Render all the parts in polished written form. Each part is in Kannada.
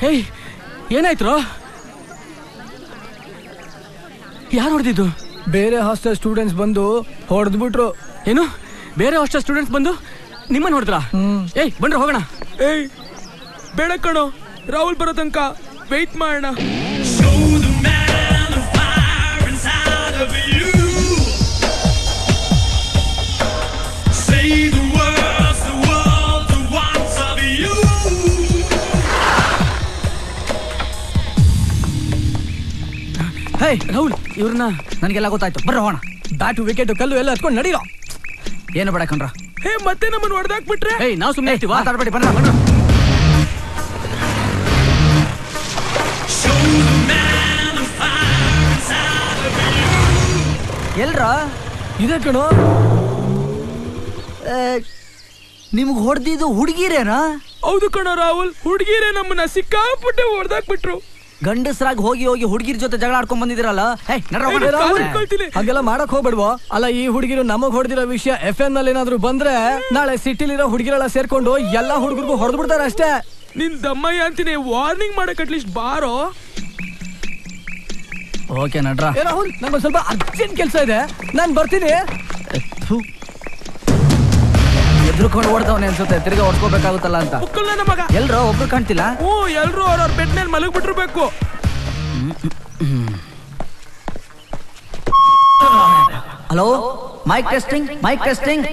ಹೇಯ್, ಏನಾಯ್ತು? ಯಾರು ಹೊಡೆದಿದ್ದು? ಬೇರೆ ಹಾಸ್ಟೆಲ್ ಸ್ಟೂಡೆಂಟ್ಸ್ ಬಂದು ಹೊಡೆದ್ಬಿಟ್ರು. ಏನು, ಬೇರೆ ಹಾಸ್ಟೆಲ್ ಸ್ಟೂಡೆಂಟ್ಸ್ ಬಂದು ನಿಮ್ಮನ್ನು ಹೊಡೆದ್ರ? ಏಯ್ ಬನ್ರಿ ಹೋಗೋಣ. ಏಯ್ ಬೇಡ ಕಣೋ, ರಾಹುಲ್ ಬರೋ ತನಕ ವೆಯ್ಟ್ ಮಾಡೋಣ. ಹೇ ರಾಹುಲ್, ಇವ್ರನ್ನ ನನಗೆಲ್ಲ ಗೊತ್ತಾಯ್ತು. ಬರ್ರ ಹೋಣ. ಬ್ಯಾಟು ವಿಕೆಟ್ ಕಲ್ಲು ಎಲ್ಲ ಹತ್ಕೊಂಡು ನಡೀರೋ. ಏನು ಬೇಡ ಕಣ್ರ. ಹೇ ಮತ್ತೆ ನಮ್ಮನ್ನು ಹೊಡೆದಾಕ್ಬಿಟ್ರೆ? ಏಯ್ ನಾವು ಸುಮ್ಮನೆ ಇರ್ತೀವ? ಮಾತಾಡ್ಬೇಡಿ, ಬನ್ರ. ಎಲ್ರ ಇದೆ ಕಣೋ. ನಿಮ್ಗೆ ಹೊಡೆದಿದ್ದು ಹುಡುಗಿರೇನಾ? ಹೌದು ಕಣೋ ರಾಹುಲ್, ಹುಡುಗಿರೇ ನಮ್ಮನ್ನ ಸಿಕ್ಕಾಪಟ್ಟೆ ಹೊಡೆದಾಕ್ಬಿಟ್ರು. ಗಂಡಸರಾಗಿ ಹೋಗಿ ಹೋಗಿ ಹುಡುಗಿರ ಜೊತೆ ಜಗಳ ಆಡ್ಕೊಂಡ್ ಬಂದಿದ್ದೀರಲ್ಲ. ಹಾಗೆಲ್ಲ ಮಾಡಕ್ ಹೋಗ್ಬೇಡ್ವೋ. ಅಲ್ಲ, ಈ ಹುಡುಗಿರು ನಮಗ್ ಹೊಡೆದಿರೋ ವಿಷಯ FM ನಲ್ಲಿ ಏನಾದ್ರು ಬಂದ್ರೆ ನಾಳೆ ಸಿಟಿಲಿರೋ ಹುಡುಗಿರೆಲ್ಲ ಸೇರ್ಕೊಂಡು ಎಲ್ಲಾ ಹುಡುಗರಿಗೂ ಹೊಡೆದ್ ಬಿಡ್ತಾರೆ ಅಷ್ಟೇ. ನಿನ್ ದಮ್ಮಯ್ಯ ಅಂತೀನಿ, ವಾರ್ನಿಂಗ್ ಮಾಡಕ್ ಅಟ್ಲೀಸ್ಟ್ ಬಾರೋ. ಓಕೆ ನಡ್ರ. ರಾಹುಲ್, ನಂಗೊಂದ್ ಸ್ವಲ್ಪ ಅರ್ಜೆಂಟ್ ಕೆಲಸ ಇದೆ, ನಾನ್ ಬರ್ತೀನಿ. ಎದ್ರುಕೊಂಡು ಓಡ್ದವನೇ ಅನ್ಸುತ್ತೆ, ತಿರ್ಗಾ ಓಡ್ಕೋಬೇಕಾಗುತ್ತಲ್ಲ ಅಂತ. ಎಲ್ರೋ ಒಬ್ರು ಕಾಣ್ತಿಲ್ಲ. ಎಲ್ರು ಅವ್ರವ್ರ ಬೆಡ್ ಮೇಲೆ ಮಲಗ್ಬಿಟ್ಟಿರ್ಬೇಕು. Hello, mike testing, mike testing.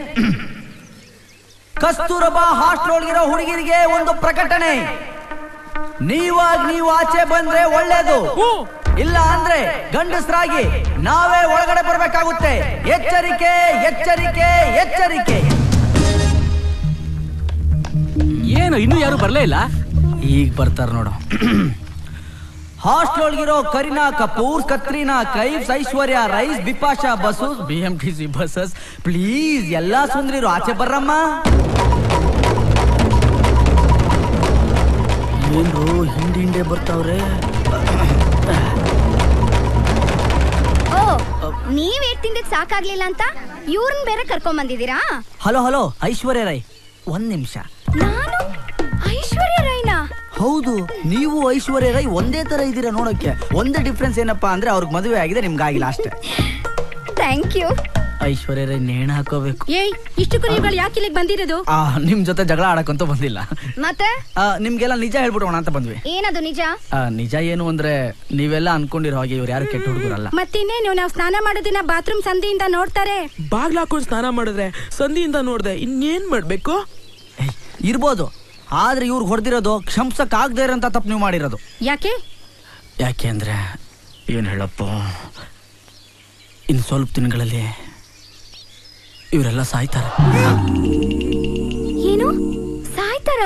Kasturba hostel ಒಳಗಿರೋ ಹುಡುಗಿರಿಗೆ ಒಂದು ಪ್ರಕಟಣೆ. ನೀವಾಗಿ ನೀವು ಆಚೆ ಬಂದ್ರೆ ಒಳ್ಳೇದು, ಇಲ್ಲ ಅಂದ್ರೆ ಗಂಡಸರಾಗಿ ನಾವೇ ಒಳಗಡೆ ಬರ್ಬೇಕಾಗುತ್ತೆ. ಎಚ್ಚರಿಕೆ, ಎಚ್ಚರಿಕೆ, ಎಚ್ಚರಿಕೆ. ಏನು ಇನ್ನೂ ಯಾರು ಬರ್ಲೇ ಇಲ್ಲ? ಈಗ ಬರ್ತಾರ ನೋಡು. ಹಾಸ್ಟೆಲ್ ಒಳಗಿರೋ Kareena Kapoor, Katrina Kaif, Aishwarya Rai, Bipasha Basu, BMTC buses, please ಎಲ್ಲಾ ಸುಂದ್ರಿರು ಆಚೆ ಬರ್ರಮ್ಮ. ಏನ್ರು ಹಿಂಡೆ ಬರ್ತಾವ್ರೆ. ನೀವ್ ತಿಂದಿದ್ ಸಾಕಾಗ್ಲಿಲ್ಲ ಅಂತ ಇವ್ರನ್ನ ಬೇರೆ ಕರ್ಕೊಂಡ್ ಬಂದಿದ್ದೀರಾ? ಹಲೋ ಹಲೋ, ಐಶ್ವರ್ಯ ರೈ, ಒಂದ್ ನಿಮಿಷ. ನಾನು ಐಶ್ವರ್ಯ ರೈನಾ? ಹೌದು, ನೀವು ಐಶ್ವರ್ಯ ರೈ ಒಂದೇ ತರ ಇದ್ದೀರಾ ನೋಡಕ್ಕೆ. ಒಂದೇ ಡಿಫ್ರೆನ್ಸ್ ಏನಪ್ಪಾ ಅಂದ್ರೆ ಅವ್ರಿಗೆ ಮದುವೆ ಆಗಿದೆ, ನಿಮ್ಗಾಗಿಲ್ಲ ಅಷ್ಟೇ. Thank you. ಐಶ್ವರ್ಯ ರೈ ನೇಣ ಹಾಕೋಬೇಕು. ಏಯ್, ಇಷ್ಟು ಕುರಿಗಳು ಯಾಕೆ ಇಲ್ಲಿಗೆ ಬಂದಿರೋದು? ನಿಮ್ ಜೊತೆ ಜಗಳ ಆಡಕ್ಕಂತೂ ಬಂದಿಲ್ಲ. ಮತ್ತೆ ನಿಮ್ಗೆಲ್ಲ ನಿಜ ಹೇಳ್ಬಿಡೋಣ ಅಂತ ಬಂದ್ವಿ. ಏನದು ನಿಜ? ನಿಜ ಏನು ಅಂದ್ರೆ ನೀವೆಲ್ಲ ಅನ್ಕೊಂಡಿರೋ ಹಾಗೆ ಇವ್ರು ಯಾರು ಕೆಟ್ಟ ಹುಡುಗರಲ್ಲ. ಮತ್ತಿನ್ನೇನು, ನಾವು ಸ್ನಾನ ಮಾಡೋದನ್ನ ಬಾತ್ರೂಮ್ ಸಂದಿಯಿಂದ ನೋಡ್ತಾರೆ. ಬಾಗ್ಲಾಕೊಂಡು ಸ್ನಾನ ಮಾಡಿದ್ರೆ ಸಂದಿಯಿಂದ ನೋಡ್ದೆ ಇನ್ನೇನ್ ಮಾಡ್ಬೇಕು? ಇರ್ಬೋದು, ಆದ್ರೆ ಇವ್ರು ಹೊಡೆದಿರೋದು ಕ್ಷಮ್ಸಕ್ ಆಗದೆ ಇರೋಂತ ತಪ್ಪು ನೀವು ಮಾಡಿರೋದು. ಯಾಕೆ? ಯಾಕೆ ಅಂದ್ರೆ ಏನ್ ಹೇಳಪ್ಪ, ಇನ್ ಸ್ವಲ್ಪ ದಿನಗಳಲ್ಲಿ ಇವರೆಲ್ಲ ಸಾಯ್ತಾರೆ. ಏನು ಸಾಯ್ತಾರ?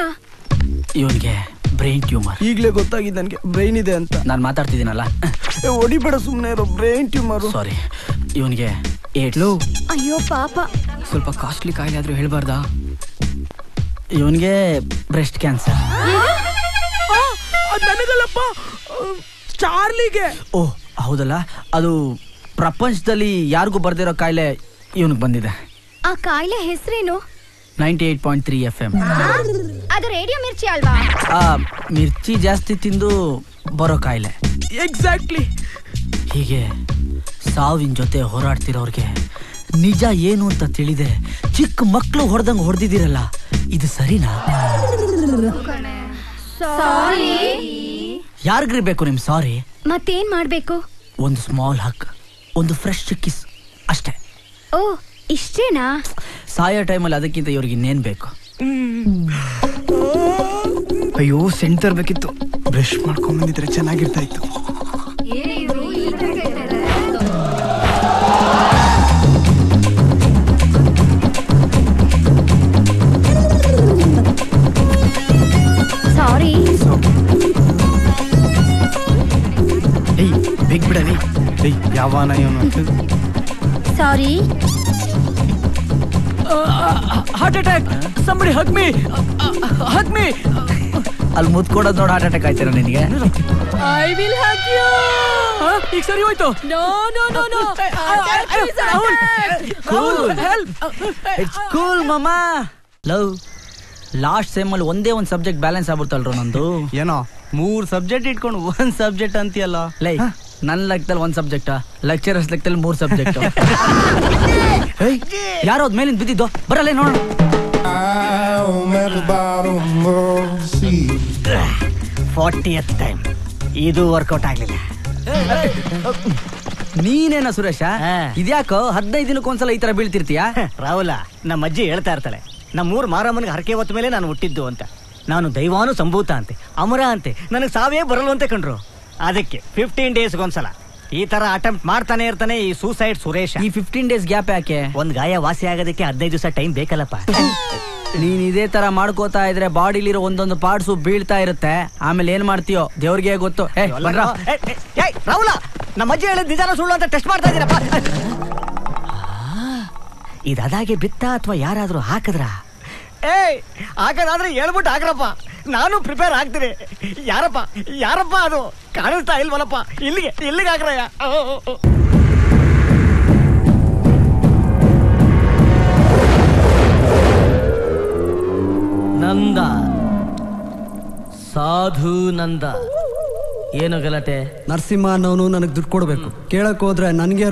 ಇವನ್ಗೆ ಬ್ರೈನ್ ಟ್ಯೂಮರ್. ಈಗ್ಲೇ ಗೊತ್ತಾಗಿದೆ ನನ್ಗೆ ಬ್ರೈನ್ ಇದೆ ಅಂತ. ನಾನು ಮಾತಾಡ್ತಿದ್ದೀನಲ್ಲ. ಹೊಡಿಬೇಡ, ಸುಮ್ನೆ ಇರೋ. Brain tumour. ಸಾರಿ, ಇವನ್ಗೆ ಅಯ್ಯೋ ಪಾಪ. ಸ್ವಲ್ಪ ಕಾಸ್ಟ್ಲಿ ಕಾಯಿಲೆ ಆದ್ರೂ ಹೇಳ್ಬಾರ್ದಾ? ಇವನ್ಗೆ ಬ್ರೆಸ್ಟ್ ಕ್ಯಾನ್ಸರ್. ನನಗಲ್ಲಪ್ಪ, ಚಾರ್ಲಿಗೆ. ಓಹ್ ಹೌದಲ್ಲ, ಅದು ಪ್ರಪಂಚದಲ್ಲಿ ಯಾರಿಗೂ ಬರ್ದಿರೋ ಕಾಯಿಲೆ ಇವನಿಗೆ ಬಂದಿದೆ. ಆ ಕಾಯಿಲೆ ಹೆಸರೇನು? 98.3 FM. ಅದು ರೇಡಿಯೋ ಮಿರ್ಚಿ ಅಲ್ವಾ? ಮಿರ್ಚಿ ಜಾಸ್ತಿ ತಿಂದು ಬರೋ ಕಾಯಿಲೆ. ಎಕ್ಸಾಕ್ಟ್ಲಿ. ಹೀಗೆ ಸಾವಿನ ಜೊತೆ ಹೋರಾಡ್ತಿರೋರ್ಗೆ ನಿಜ ಏನು ಅಂತ ತಿಳಿದೆ ಚಿಕ್ಕ ಮಕ್ಕಳು ಹೊಡೆದಂಗೆ ಹೊಡೆದಿದ್ದೀರಲ್ಲ, ಇದು ಸರಿನಾ? ಯಾರಿಗ್ರಿ ಬೇಕು ನಿಮ್ ಸಾರಿ? ಮತ್ತೇನ್ ಮಾಡ್ಬೇಕು? ಒಂದು ಸ್ಮಾಲ್ ಹಗ್, ಒಂದು ಫ್ರೆಶ್ ಕಿಸ್ ಅಷ್ಟೇ. ಓ ಇಷ್ಟೇನಾ? ಸಾಯೋ ಟೈಮಲ್ಲಿ ಅದಕ್ಕಿಂತ ಇವ್ರಿಗೆ ಇನ್ನೇನ್ ಬೇಕು? ಅಯ್ಯೋ, ಸೆಂಟ್ ತರ್ಬೇಕಿತ್ತು. ಬ್ರಷ್ ಮಾಡ್ಕೊಂಡ್ ಬಂದಿದ್ರೆ ಚೆನ್ನಾಗಿರ್ತಾ ಇತ್ತು. ಸಾರಿ. ಏಯ್ ಬೇಗ ಬಿಡಲಿ. ಏಯ್ ಯಾವಾನ ಇವನು. Sorry. Heart attack. Somebody hug me. Hug me. ಅಲ್ಲಿ ಮುದ್ ಕೊಡೋದು ನೋಡ ಹಾರ್ಟ್ ಅಟ್ಯಾಕ್ ಆಯ್ತಾರ ನಿನಗೆ. I will hack you. ಈಗ ಸರಿ ಹೋಯ್ತು. No no no no it's cool ಮಾಮಾ. ಲವ್ ಲಾಸ್ಟ್ ಸೆಮ್ ಅಲ್ಲಿ ಒಂದೇ ಒಂದ್ ಸಬ್ಜೆಕ್ಟ್ ಬ್ಯಾಲೆನ್ಸ್ ಆಗ್ಬಿಡ್ತಲ್ರು ನಂದು. ಏನೋ 3 ಸಬ್ಜೆಕ್ಟ್ ಇಟ್ಕೊಂಡು 1 ಸಬ್ಜೆಕ್ಟ್ ಅಂತೀಯಲ್ಲ. ಲೈ ನನ್ ಲೆಕ್ಕದಲ್ಲಿ 1 ಸಬ್ಜೆಕ್ಟ್, ಲೆಕ್ಚರರ್ಸ್ ಲೆಕ್ಕದಲ್ಲಿ 3 ಸಬ್ಜೆಕ್ಟ್. ಯಾರೋ ಅದ್ ಮೇಲಿಂದ ಬಿದ್ದಿದ್ದು, ಬರಲ್ಲ ನೋಡೋಣ. 40th ಟೈಮ್ ಇದು ವರ್ಕೌಟ್ ಆಗ್ಲಿಲ್ಲ. ನೀನೇನ ಸುರೇಶ, ಇದ್ಯಾಕೋ 15 ದಿನಕ್ಕೊಂದ್ಸಲ ಈ ತರ ಬೀಳ್ತಿರ್ತೀಯ? ರಾಹುಲ, ನಮ್ಮ ಅಜ್ಜಿ ಹೇಳ್ತಾ ಇರ್ತಾಳೆ, ನಮ್ಮೂರ್ ಮಾರಮ್ಮನಿಗೆ ಹರಕೆ ಹೊತ್ತ ಮೇಲೆ ನಾನು ಹುಟ್ಟಿದ್ದು ಅಂತ. ನಾನು ದೈವಾನು ಸಂಭೂತ ಅಂತೆ, ಅಮರ ಅಂತೆ, ನನಗೆ ಸಾವೇ ಬರಲು ಅಂತ ಕಂಡ್ರು. ಅದಕ್ಕೆ 15 ಡೇಸ್ಗೊಂದ್ಸಲ ಈ ತರ ಅಟೆಂಪ್ಟ್ ಮಾಡ್ತಾನೆ ಇರ್ತಾನೆ ಈ ಸೂಸೈಡ್ ಸುರೇಶ. ಈ 15 ಡೇಸ್ ಗ್ಯಾಪ್ ಯಾಕೆ? ಒಂದ್ ಗಾಯ ವಾಸಿ ಆಗೋದಕ್ಕೆ 15 ದಿವಸ ಟೈಮ್ ಬೇಕಲ್ಲಪ್ಪ. ನೀನ್ ಇದೇ ತರ ಮಾಡ್ಕೋತಾ ಇದ್ರೆ ಬಾಡಿಲಿರೋ ಒಂದೊಂದು ಪಾರ್ಟ್ಸು ಬೀಳ್ತಾ ಇರುತ್ತೆ. ಆಮೇಲೆ ಏನ್ ಮಾಡ್ತೀಯೋ ದೇವ್ರಿಗೆ ಗೊತ್ತು. ರಾಹುಲ, ನಮ್ಮ ಅಜ್ಜಿ ಹೇಳಿದ್ ನಿಜಾನ ಸುಳ್ಳು ಅಂತ ಟೆಸ್ಟ್ ಮಾಡ್ತಾ ಇದೀರಪ್ಪ. ಇದಾದಾಗೆ ಬಿತ್ತ ಅಥವಾ ಯಾರಾದ್ರೂ ಹಾಕದ್ರ? ಹಾಕದಾದ್ರೆ ಹೇಳ್ಬಿಟ್ಟು ಹಾಕ್ರಪ್ಪ, ನಾನು ಪ್ರಿಪೇರ್ ಆಗ್ತೀನಿ. ಯಾರಪ್ಪ ಅದು ಕಾಣಿಸ್ತಾ ಇಲ್ವಲ್ಲಪ್ಪ? ಇಲ್ಲಿಗೆ ಹಾಕ್ರಯ್ಯ. ನಂದ, ಸಾಧು ನಂದ. ಏನು ಗಲಾಟೆ? ನರಸಿಂಹ ಅನ್ನೋನು ನನಗೆ ದುಡ್ಡು ಕೊಡ್ಬೇಕು. ಕೇಳಕ್ ಹೋದ್ರೆ ನನ್ಗೆ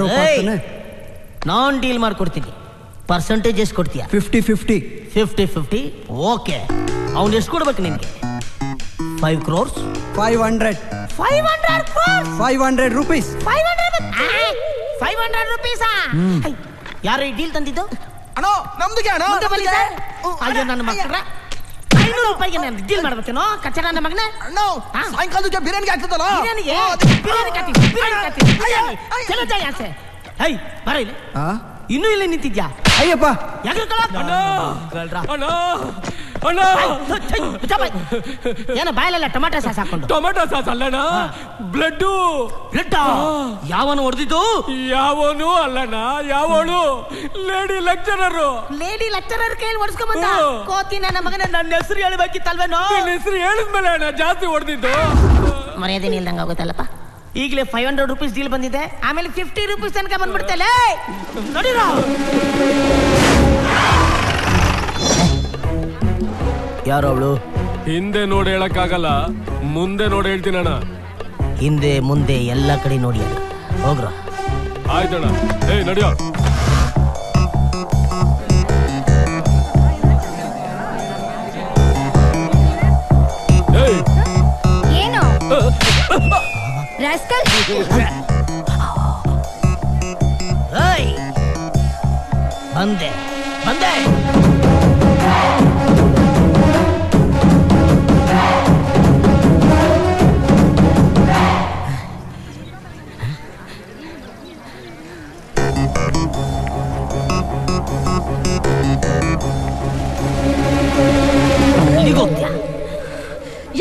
ನಾನ್ ಡೀಲ್ ಮಾಡ್ಕೊಡ್ತೀನಿ. ಪರ್ಸೆಂಟೇಜ್ ಎಷ್ಟು ಕೊಡ್ತೀಯ? 50-50. 50-50. ಓಕೆ, ಅವ್ನು ಎಷ್ಟು ಕೊಡ್ಬೇಕು ನಿನ್ಗೆ? 5 crores. 500 rupees. 500 rupees. ಯಾರು ಈ ಡೀಲ್ ತಂದಿದ್ದು? ಅಣ್ಣ ನಮ್ದಿಗೆ ಅಣ್ಣ. ಅಯ್ಯೋ ನನ್ನ ಮಕ್ಕಳ, 500 ರೂಪಾಯಿಗೆ ನಾನು ಡೀಲ್ ಮಾಡ್ಬೇಕೇನೋ? ಕಚ್ಚರ ನನ್ನ ಮಗನೇ. ಅಣ್ಣ ಸಾಯಂಕಾಲಕ್ಕೆ ಬಿರಿಯಾನಿಗೆ ಆಗ್ತದಲ್ಲ. ಬರ ಇಲ್ಲಿ. ಇನ್ನೂ ಇಲ್ಲಿ ನಿಂತಿದ್ಯಾ? ಅಯ್ಯಪ್ಪ, ಏನ ಬಾಯಲ್ಲೆಲ್ಲ ಟೊಮಾಟೊ ಸಾಸ್ ಹಾಕೊಂಡು? ಟೊಮೆಟೊ ಸಾಸ್ ಅಲ್ಲಣ್ಣ, ಬ್ಲಡ್. ಯಾವನು ಹೊಡೆದಿದ್ದು? ಯಾವನು ಅಲ್ಲಣ್ಣ, ಯಾವನು ಲೇಡಿ ಲೆಕ್ಚರರ್ ಕೈಯಲ್ಲಿ ಹೊಡ್ಸ್ಕೊಂಬಂದ. ಕೋತಿ ನನ್ನ ಮಗನ, ನನ್ನ ಹೆಸರು ಹೇಳ್ಬೇಕಿತ್ತಲ್ವೇನೋ? ನಿನ್ನ ಹೆಸರು ಹೇಳಿದ್ಮೇಲೆ ಅಣ್ಣ ಜಾಸ್ತಿ ಹೊಡೆದಿದ್ದು. ಮರ್ಯಾದೆ ನಿಲ್ದಂಗ ಆಗುತ್ತಲ್ಲಪ್ಪ. ಈಗಲೇ 500 rupees ಡೀಲ್ ಬಂದಿದೆ, ಆಮೇಲೆ 50 rupees ತನಕ ಬಂದ್ಬಿಡ್ತಲ್ಲ. ನೋಡಿರೋ, ಯಾರು ಅವಳು? ಹಿಂದೆ ನೋಡಿ ಹೇಳಕ್ಕಾಗಲ್ಲ, ಮುಂದೆ ನೋಡಿ ಹೇಳ್ತೀನಣ್ಣ. ಹಿಂದೆ ಮುಂದೆ ಎಲ್ಲ ಕಡೆ ನೋಡಿ ಹೋಗ್ರ. ಆಯ್ತಣ್ಣ, ನಡಿಯೋ. ಏನು ರಾಸ್ಕಲ್? ಬಂದೆ.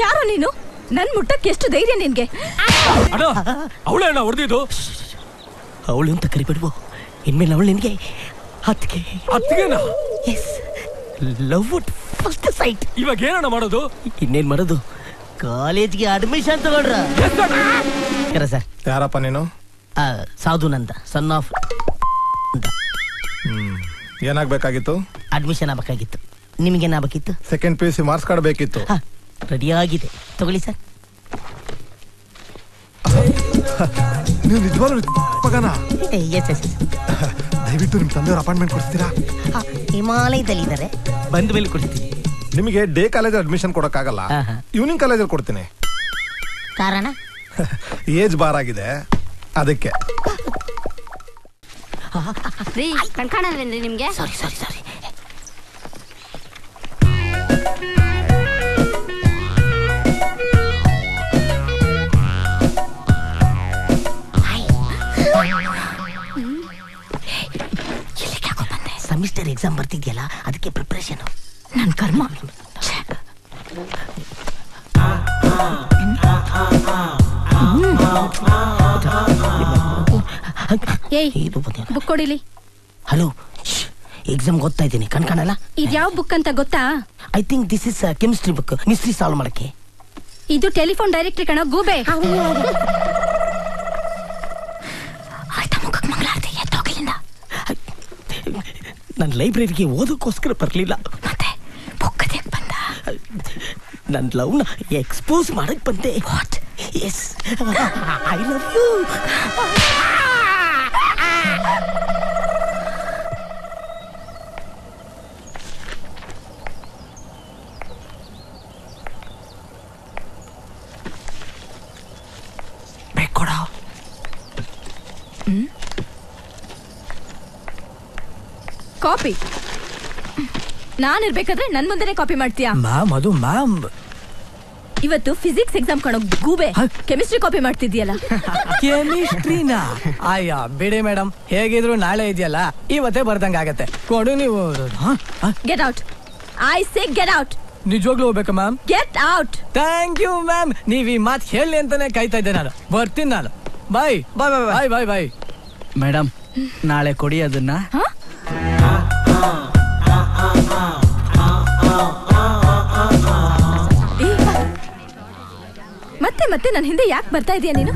ಯಾರು ನೀನು? ನನ್ ಮುಟ್ಟಕ್ಕೆ ಎಷ್ಟು ಧೈರ್ಯ ನಿನ್ಗೆ? ಅವಳೇ ಅಣ್ಣ ಹೊಡೆದಿದ್ದು. ಅವಳು ಅಂತ ಕರಿಬಿಡುವ, ಇನ್ಮೇಲೆ ಅವಳು ನಿನ್ಗೆ ಅತ್ತಿಗೆನಾ? Love at first sight. ಇವಾಗ ಏನಣ್ಣ ಮಾಡೋದು? ಇನ್ನೇನ್ ಮಾಡೋದು? ಕಾಲೇಜ್ಗೆ ಅಡ್ಮಿಷನ್ ತಗೊಳ್ರ. ಸರ್, ಯಾರಪ್ಪ ನೀನು? Sadhu Nanda, son of. ಏನಾಗ್ಬೇಕಾಗಿತ್ತು? ಅಡ್ಮಿಷನ್ ಆಗ್ಬೇಕಾಗಿತ್ತು. ನಿಮ್ಗೇನಾಗಬೇಕಿತ್ತು? ಸೆಕೆಂಡ್ PUC ಮಾರ್ಕ್ಸ್ ಕಾರ್ಡ್ ಬೇಕಿತ್ತು. ರೆಡಿ ಆಗಿದೆ, ತಗೊಳ್ಳಿ ಸರ್. ನೀವು ನಿಜವಾಗ್ಲೂ ಮಗನ? ದಯವಿಟ್ಟು ನಿಮ್ ತಂದೆಯವ್ರ ಅಪಾಯಿಂಟ್ಮೆಂಟ್ ಕೊಡ್ತೀರಾ? ಹಿಮಾಲಯದಲ್ಲಿ ಇದ್ದಾರೆ, ಬಂದ ಮೇಲೆ ಕೊಡ್ತೀನಿ. ನಿಮಗೆ ಡೇ ಕಾಲೇಜ್ ಅಡ್ಮಿಷನ್ ಕೊಡಕ್ಕಾಗಲ್ಲ, ಈವ್ನಿಂಗ್ ಕಾಲೇಜಲ್ಲಿ ಕೊಡ್ತೀನಿ. ಕಾರಣ? ಏಜ್ ಬಾರ್ ಆಗಿದೆ, ಅದಕ್ಕೆ. ಕಣ್ಕಾಣಲ್ವೇನ್ರಿ ನಿಮ್ಗೆ? ಸಾರಿ. ಸೆಮಿಸ್ಟರ್ ಎಕ್ಸಾಮ್ ಬರ್ತಿದ್ಯಲ್ಲ, ಅದಕ್ಕೆ ಪ್ರಿಪರೇಷನ್. ನನ್ ಕರ್ಮ. ಬುಕ್ ಕೊಡಿಲಿ. ಹಲೋ, ಎಕ್ಸಾಮ್ ಗೊತ್ತಾ ಇದ್ದೀನಿ, ಕಣ್ಕಾಣಲ್ಲ. ಇದ್ಯಾವ ಬುಕ್ ಅಂತ ಗೊತ್ತಾ? I think this is chemistry book. Mystery solve ಮಾಡಕ್ಕೆ. ಇದು ಟೆಲಿಫೋನ್ ಡೈರೆಕ್ಟ್ರಿ ಕಣ ಗೂಬೆ. ಆಯ್ತಾ ಮುಖಕ್ಕೆ ಮಂಗಳಾರತಿ ಎದ್ದೋಗಲಿಂದ. ನನ್ನ ಲೈಬ್ರರಿಗೆ ಓದೋಕ್ಕೋಸ್ಕರ ಬರಲಿಲ್ಲ, ಮತ್ತೆ ಬುಕ್ಕದೆ ಬಂದ. ನನ್ನ ಲವ್ನ ಎಕ್ಸ್ಪೋಸ್ ಮಾಡಕ್ ಬಂದೆ. What? Yes, I love you. ಬೇಕೊಡ. ಕಾಪಿ ನಾನಿರ್ಬೇಕಾದ್ರೆ ನನ್ ಮುಂದೆನೆ ಕಾಪಿ ಮಾಡ್ತೀಯಾ? ಮ್ಯಾಮ್ ಅದು ಮ್ಯಾಮ್ ಇವತ್ತು ಫಿಸಿಕ್ಸ್ ಎಕ್ಸಾಮ್ ಕಣೋ ಗೂಬೆ. ಕೆಮಿಸ್ಟ್ರಿ ಕಾಪಿ ಮಾಡ್ತಿದ್ಯಲ್ಲ. ಕೆಮಿಸ್ಟ್ರಿನಾ? ಅಯ್ಯ ಬಿಡಿ ಮೇಡಮ್, ಹೇಗಿದ್ರು ನಾಳೆ ಇದೆಯಲ್ಲ, ಇವತ್ತೇ ಬರ್ದಂಗ ಆಗತ್ತೆ. ಕೊಡು ನೀವು. Get out. I say get out. ನಿಜವಾಗ್ಲೂ ಹೋಗ್ಬೇಕಾ ma'am? Get out. Thank you ma'am. ನೀವ್ ಈ ಮಾತು ಹೇಳಿ ಅಂತಾನೆ ಕಾಯ್ತಾ ಇದ್ದೆ ನಾನು. ಬರ್ತೀನಿ ನಾನು. ಬಾಯ್ ಬಾಯ್ ಬಾಯ್ ಬಾಯ್ ಬಾಯ್ ಬಾಯ್. ಮೇಡಮ್, ನಾಳೆ ಕೊಡಿ ಅದನ್ನ. ಮತ್ತೆ ಮತ್ತೆ ನನ್ನ ಹಿಂದೆ ಯಾಕೆ ಬರ್ತಾ ಇದೀಯ ನೀನು?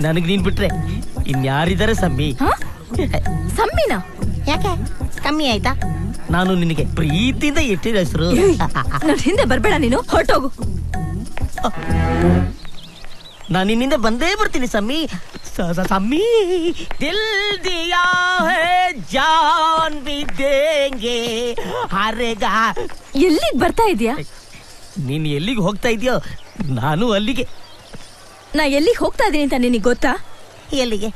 ನನಗ್ ನೀನ್ ಬಿಟ್ರೆ ಇನ್ಯಾರಿದ್ದಾರೆ ಸಮ್ಮಿ? ಸಮ್ಮಿನ? ಯಾಕೆ ಕಮ್ಮಿ ಆಯ್ತಾ? ನಾನು ನಿನಗೆ ಪ್ರೀತಿಯಿಂದ ಇಟ್ಟಿರೋ ಹೆಸರು. ನನ್ನ ಹಿಂದೆ ಬರ್ಬೇಡ ನೀನು, ಹೊರಟೋಗು. ನಾನು ನಿನ್ನಿಂದ ಬಂದೇ ಬರ್ತೀನಿ ಸಮ್ಮಿ. ಸಮ್ಮಿ ದಿಲ್ ದಿಯಾ ಹೈ ಜಾನ್ ಭಿ ದೇಂಗೆ ಹರೆಗಾ. ಎಲ್ಲಿಗೆ ಬರ್ತಾ ಇದೀಯಾ? ನೀನ್ ಎಲ್ಲಿಗೆ ಹೋಗ್ತಾ ಇದೆಯೋ ನಾನು ಅಲ್ಲಿಗೆ. ನಾ ಎಲ್ಲಿಗೆ ಹೋಗ್ತಾ ಇದೀನಿ ಅಂತ ನಿನಗೆ ಗೊತ್ತಾ? ಎಲ್ಲಿಗೆ?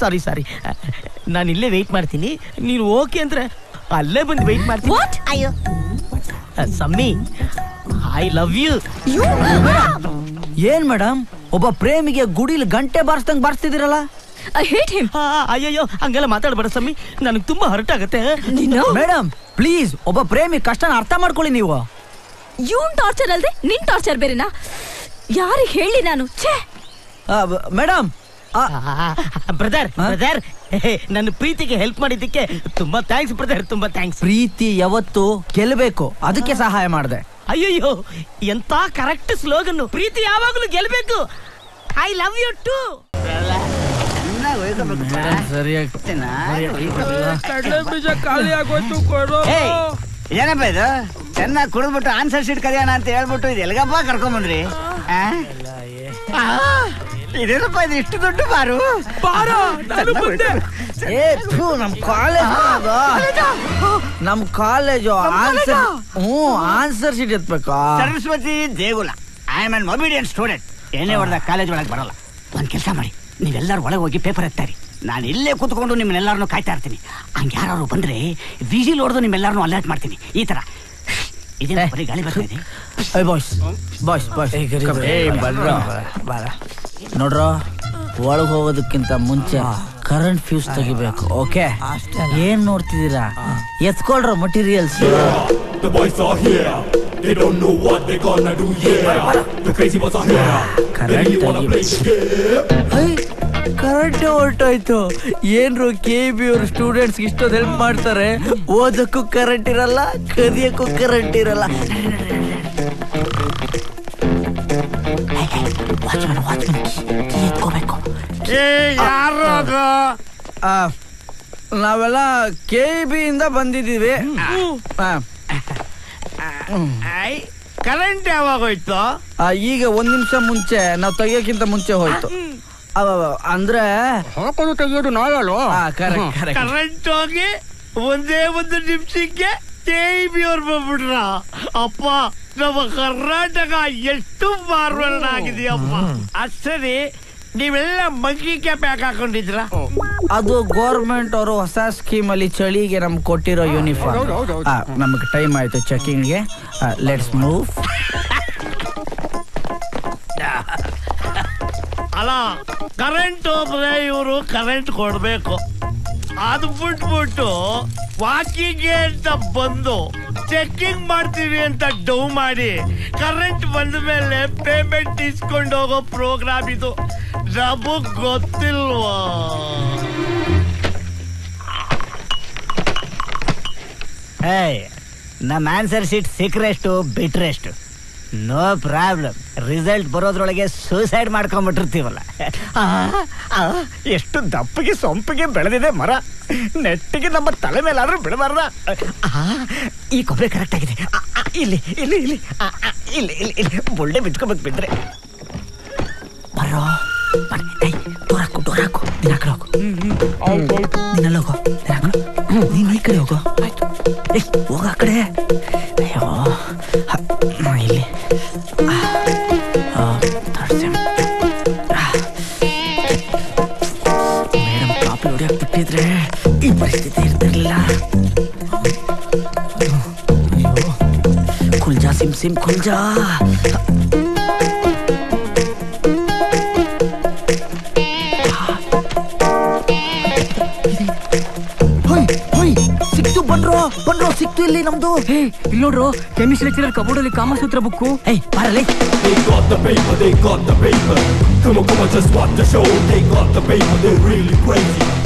ಸಾರಿ ಸಾರಿ, ನಾನು ಇಲ್ಲೇ ವೆಯ್ಟ್ ಮಾಡ್ತೀನಿ. ನೀನು ಓಕೆ ಅಂದ್ರೆ ಅಲ್ಲೇ ಬಂದು ವೆಯ್ಟ್ ಮಾಡ್ತೀನಿ. ಅಯ್ಯೋ ಸಮ್ಮಿ, ಐ ಲವ್ ಯು. ಏನ್ ಮೇಡಮ್, ಒಬ್ಬ ಪ್ರೇಮಿಗೆ ಗುಡಿಲಿ ಗಂಟೆ ಬಾರಿಸ್ದಂಗ್ ಬಾರಿಸ್ತಿದಿರಲ್ಲ? I hate him. ಅಯ್ಯಯ್ಯೋ, ಹಂಗೆಲ್ಲ ಮಾತಾಡ್ಬೇಡ ಸಮ್ಮಿ, ನನಗೆ ತುಂಬಾ ಹರ್ಟ್ ಆಗುತ್ತೆ. ಮೇಡಮ್ ಪ್ಲೀಸ್, ಒಬ್ಬ ಪ್ರೇಮಿ ಕಷ್ಟನ ಅರ್ಥ ಮಾಡ್ಕೊಳ್ಳಿ ನೀವು. ಇವನ್ ಟಾರ್ಚರ್ ಅಲ್ದೆ ನಿನ್ ಟಾರ್ಚರ್ ಬೇರೆನಾ? ಯಾರಿಗೆ ಹೇಳಿ ನಾನು? ಛೇ ಮೇಡಮ್. ಬ್ರದರ್ ಬ್ರದರ್, ನನ್ನ ಪ್ರೀತಿಗೆ ಹೆಲ್ಪ್ ಮಾಡಿದ್ದಕ್ಕೆ ತುಂಬಾ ಥ್ಯಾಂಕ್ಸ್ ಬ್ರದರ್, ತುಂಬಾ ಥ್ಯಾಂಕ್ಸ್. ಪ್ರೀತಿ ಯಾವತ್ತು ಗೆಲ್ಬೇಕು, ಅದಕ್ಕೆ ಸಹಾಯ ಮಾಡಿದೆ. ಅಯ್ಯಯ್ಯೋ, ಎಂತ ಕರೆಕ್ಟ್ ಸ್ಲೋಗನ್. ಪ್ರೀತಿ ಯಾವಾಗಲೂ ಗೆಲ್ಬೇಕು. I love you too. ಕಡಲೆ ಬೀಜ ಖಾಲಿ ಆಗೋಯ್ತು, ಕೊಡು. ಏನಪ್ಪ ಇದು? ಚೆನ್ನಾಗಿ ಕುಡಿದ್ಬಿಟ್ಟು ಆನ್ಸರ್ ಶೀಟ್ ಕಲಿಯೋಣ ಅಂತ ಹೇಳ್ಬಿಟ್ಟು ಇದು ಎಲ್ಗಪ್ಪ ಕರ್ಕೊಂಬಂದ್ರಿ? ಇದೇನಪ್ಪ ಇದು ಇಷ್ಟು ದೊಡ್ಡ ಬಾರು? ನಮ್ ಕಾಲೇಜು ಆನ್ಸರ್ ಶೀಟ್ ಎತ್ಬೇಕಾ? ಸರಸ್ವತಿ ದೇಗುಲ, I am an obedient student. ಏನೇ ಹೊಡೆದ ಕಾಲೇಜ್ ಒಳಗೆ ಬರಲ್ಲ. ಒಂದ್ ಕೆಲಸ ಮಾಡಿ, ನೀವೆಲ್ಲರೂ ಒಳಗೆ ಹೋಗಿ ಪೇಪರ್ ಎತ್ತಾರೆ. ನಾನು ಇಲ್ಲೇ ಕೂತ್ಕೊಂಡು ನಿಮ್ಮನ್ನೆಲ್ಲರನ್ನು ಕಾಯ್ತಾ ಇರ್ತೀನಿ. ಹಂಗೆ ಯಾರು ಬಂದ್ರೆ ವಿಜಿಲ್ ಹೊಡೆದು ನಿಮ್ಮೆಲ್ಲರನ್ನು ಅಲರ್ಟ್ ಮಾಡ್ತೀನಿ. ಈ ತರ ಇದೇ ಬರೀ ಗಾಳಿ ಬರ್ತಾ ಇದೆ. ನೋಡ್ರ, ಒಳಗೆ ಹೋಗೋದಕ್ಕಿಂತ ಮುಂಚೆ ಕರೆಂಟ್ ಫ್ಯೂಸ್ ತೆಗಿಬೇಕು. ಓಕೆ, ಏನ್ ನೋಡ್ತಿದ್ದೀರಾ? ಎತ್ಕೊಳ್ರ ಮಟೀರಿಯಲ್ಸ್. ಕರೆಂಟ್ ಹೊರಟೋಯ್ತು. ಏನ್ರು KB ಅವ್ರ ಸ್ಟೂಡೆಂಟ್ಸ್ ಇಷ್ಟೊಂದು ಹೆಲ್ಪ್ ಮಾಡ್ತಾರೆ. ಓದಕ್ಕೂ ಕರೆಂಟ್ ಇರಲ್ಲ, ಕದಿಯಕ್ಕೂ ಕರೆಂಟ್ ಇರಲ್ಲ. ನಾವೆಲ್ಲ KB ಇಂದ ಬಂದಿದ್ದೀವಿ. ಕರೆಂಟ್ ಯಾವಾಗ ಹೋಯ್ತು? ಈಗ 1 ನಿಮಿಷ ಮುಂಚೆ, ನಾವು ತೆಗಿಯೋಕ್ಕಿಂತ ಮುಂಚೆ ಹೋಯ್ತು. ಅಂದ್ರೆ ಹಾಕೋದು ತೆಗಿಯೋದು ನಾವಲ್ವ? ಕರೆಂಟ್ ಹೋಗಿ ಒಂದೇ 1 ನಿಮಿಷಕ್ಕೆ KB ಅವ್ರು ಬಂದ್ಬಿಟ್ರ. ಅಪ್ಪ, ನಮ್ಮ ಕರ್ನಾಟಕ ಎಷ್ಟು ಮಾರ್ವಲ್ ಆಗಿದೆಯಪ್ಪ. ಅಷ್ಟೇ, ನೀವೆಲ್ಲ ಮಂಕಿ ಕ್ಯಾಪ್ ಯಾಕೆ ಹಾಕೊಂಡಿದ್ರ? ಅದು ಗೌರ್ಮೆಂಟ್ ಅವರು ಹೊಸ ಸ್ಕೀಮ್ ಅಲ್ಲಿ ಚಳಿಗೆ ನಮ್ಗೆ ಕೊಟ್ಟಿರೋ ಯೂನಿಫಾರ್ಮ್. ನಮಗೆ ಟೈಮ್ ಆಯ್ತು ಚೆಕಿಂಗ್ಗೆ. Let's move. ಅಲ್ಲ, ಕರೆಂಟ್ ಹೋದ್ರೆ ಇವರು ಕರೆಂಟ್ ಕೊಡ್ಬೇಕು. ಅದು ಬಿಟ್ಬಿಟ್ಟು ವಾಕಿಂಗ್ಗೆ ಅಂತ ಬಂದು ಚೆಕಿಂಗ್ ಮಾಡ್ತೀವಿ ಅಂತ ಡೌ ಮಾಡಿ ಕರೆಂಟ್ ಬಂದ ಮೇಲೆ ಪೇಮೆಂಟ್ ಇಸ್ಕೊಂಡು ಹೋಗೋ ಪ್ರೋಗ್ರಾಮ್ ಇದು. ನಮಗ್ ಗೊತ್ತಿಲ್ವಾ? ನಮ್ಮ ಆನ್ಸರ್ ಶೀಟ್ ಸಿಕ್ರೆಷ್ಟು ಬಿಟ್ರೆಷ್ಟು ನೋ ಪ್ರಾಬ್ಲಮ್. ರಿಸಲ್ಟ್ ಬರೋದ್ರೊಳಗೆ ಸೂಸೈಡ್ ಮಾಡ್ಕೊಂಡ್ಬಿಟ್ಟಿರ್ತೀವಲ್ಲ. ಎಷ್ಟು ದಪ್ಪಗೆ ಸೊಂಪಿಗೆ ಬೆಳೆದಿದೆ ಮರ, ನೆಟ್ಟಿಗೆ ನಮ್ಮ ತಲೆ ಮೇಲಾದ್ರೂ ಬೆಳಬಾರ್ದ. ಈ ಕೊಬ್ಬರಿ ಕರೆಕ್ಟ್ ಆಗಿದೆ. ಇಲ್ಲಿ ಇಲ್ಲಿ ಇಲ್ಲಿ ಇಲ್ಲಿ ಇಲ್ಲಿ ಇಲ್ಲಿ ಬೊಳ್ಳೆ ಬಿಚ್ಕೊಬೇಕು ಬಿಟ್ರೆ. ಬರೋ ಡೋರ್ ಹಾಕು ನೀನ್ ಆ ಕಡೆ ಹೋಗು. ನೀನೆಲ್ಲ ಹೋಗೋ, ನೀನ್ ಈ ಕಡೆ ಹೋಗೋ. ಆಯ್ತು, ಹೋಗ ಆ ಕಡೆ. ಅಯ್ಯೋ ಇಲ್ಲಿ ಮೇಡಮ್ ಕಾಪಿ ಹೊಡಿಯಕ್ ಬಿಟ್ಟಿದ್ರೆ ಈ ಪರಿಸ್ಥಿತಿ ಇರ್ತಿರ್ಲಿಲ್ಲ. ಅಯ್ಯೋ ಕುಲ್ಜಾ ಸಿಮ್ ಸಿಮ್ ಕುಲ್ಜಾ. ಬಂಡ್ರೋ ಸಿಕ್ತು ಇಲ್ಲಿ ನಮ್ದು. ಇಲ್ಲಿ ನೋಡ್ರು, ಕೆಮಿಸ್ಟ್ರಿ ಲೆಕ್ಚರರ್ ಕಬೋರ್ಡ್ ಅಲ್ಲಿ ಕಾಮಸೂತ್ರ ಬುಕ್ಕು. ಬಾರಲೇ. They got the paper, they got the paper. Come on, just watch the show. They got the paper, they're really crazy.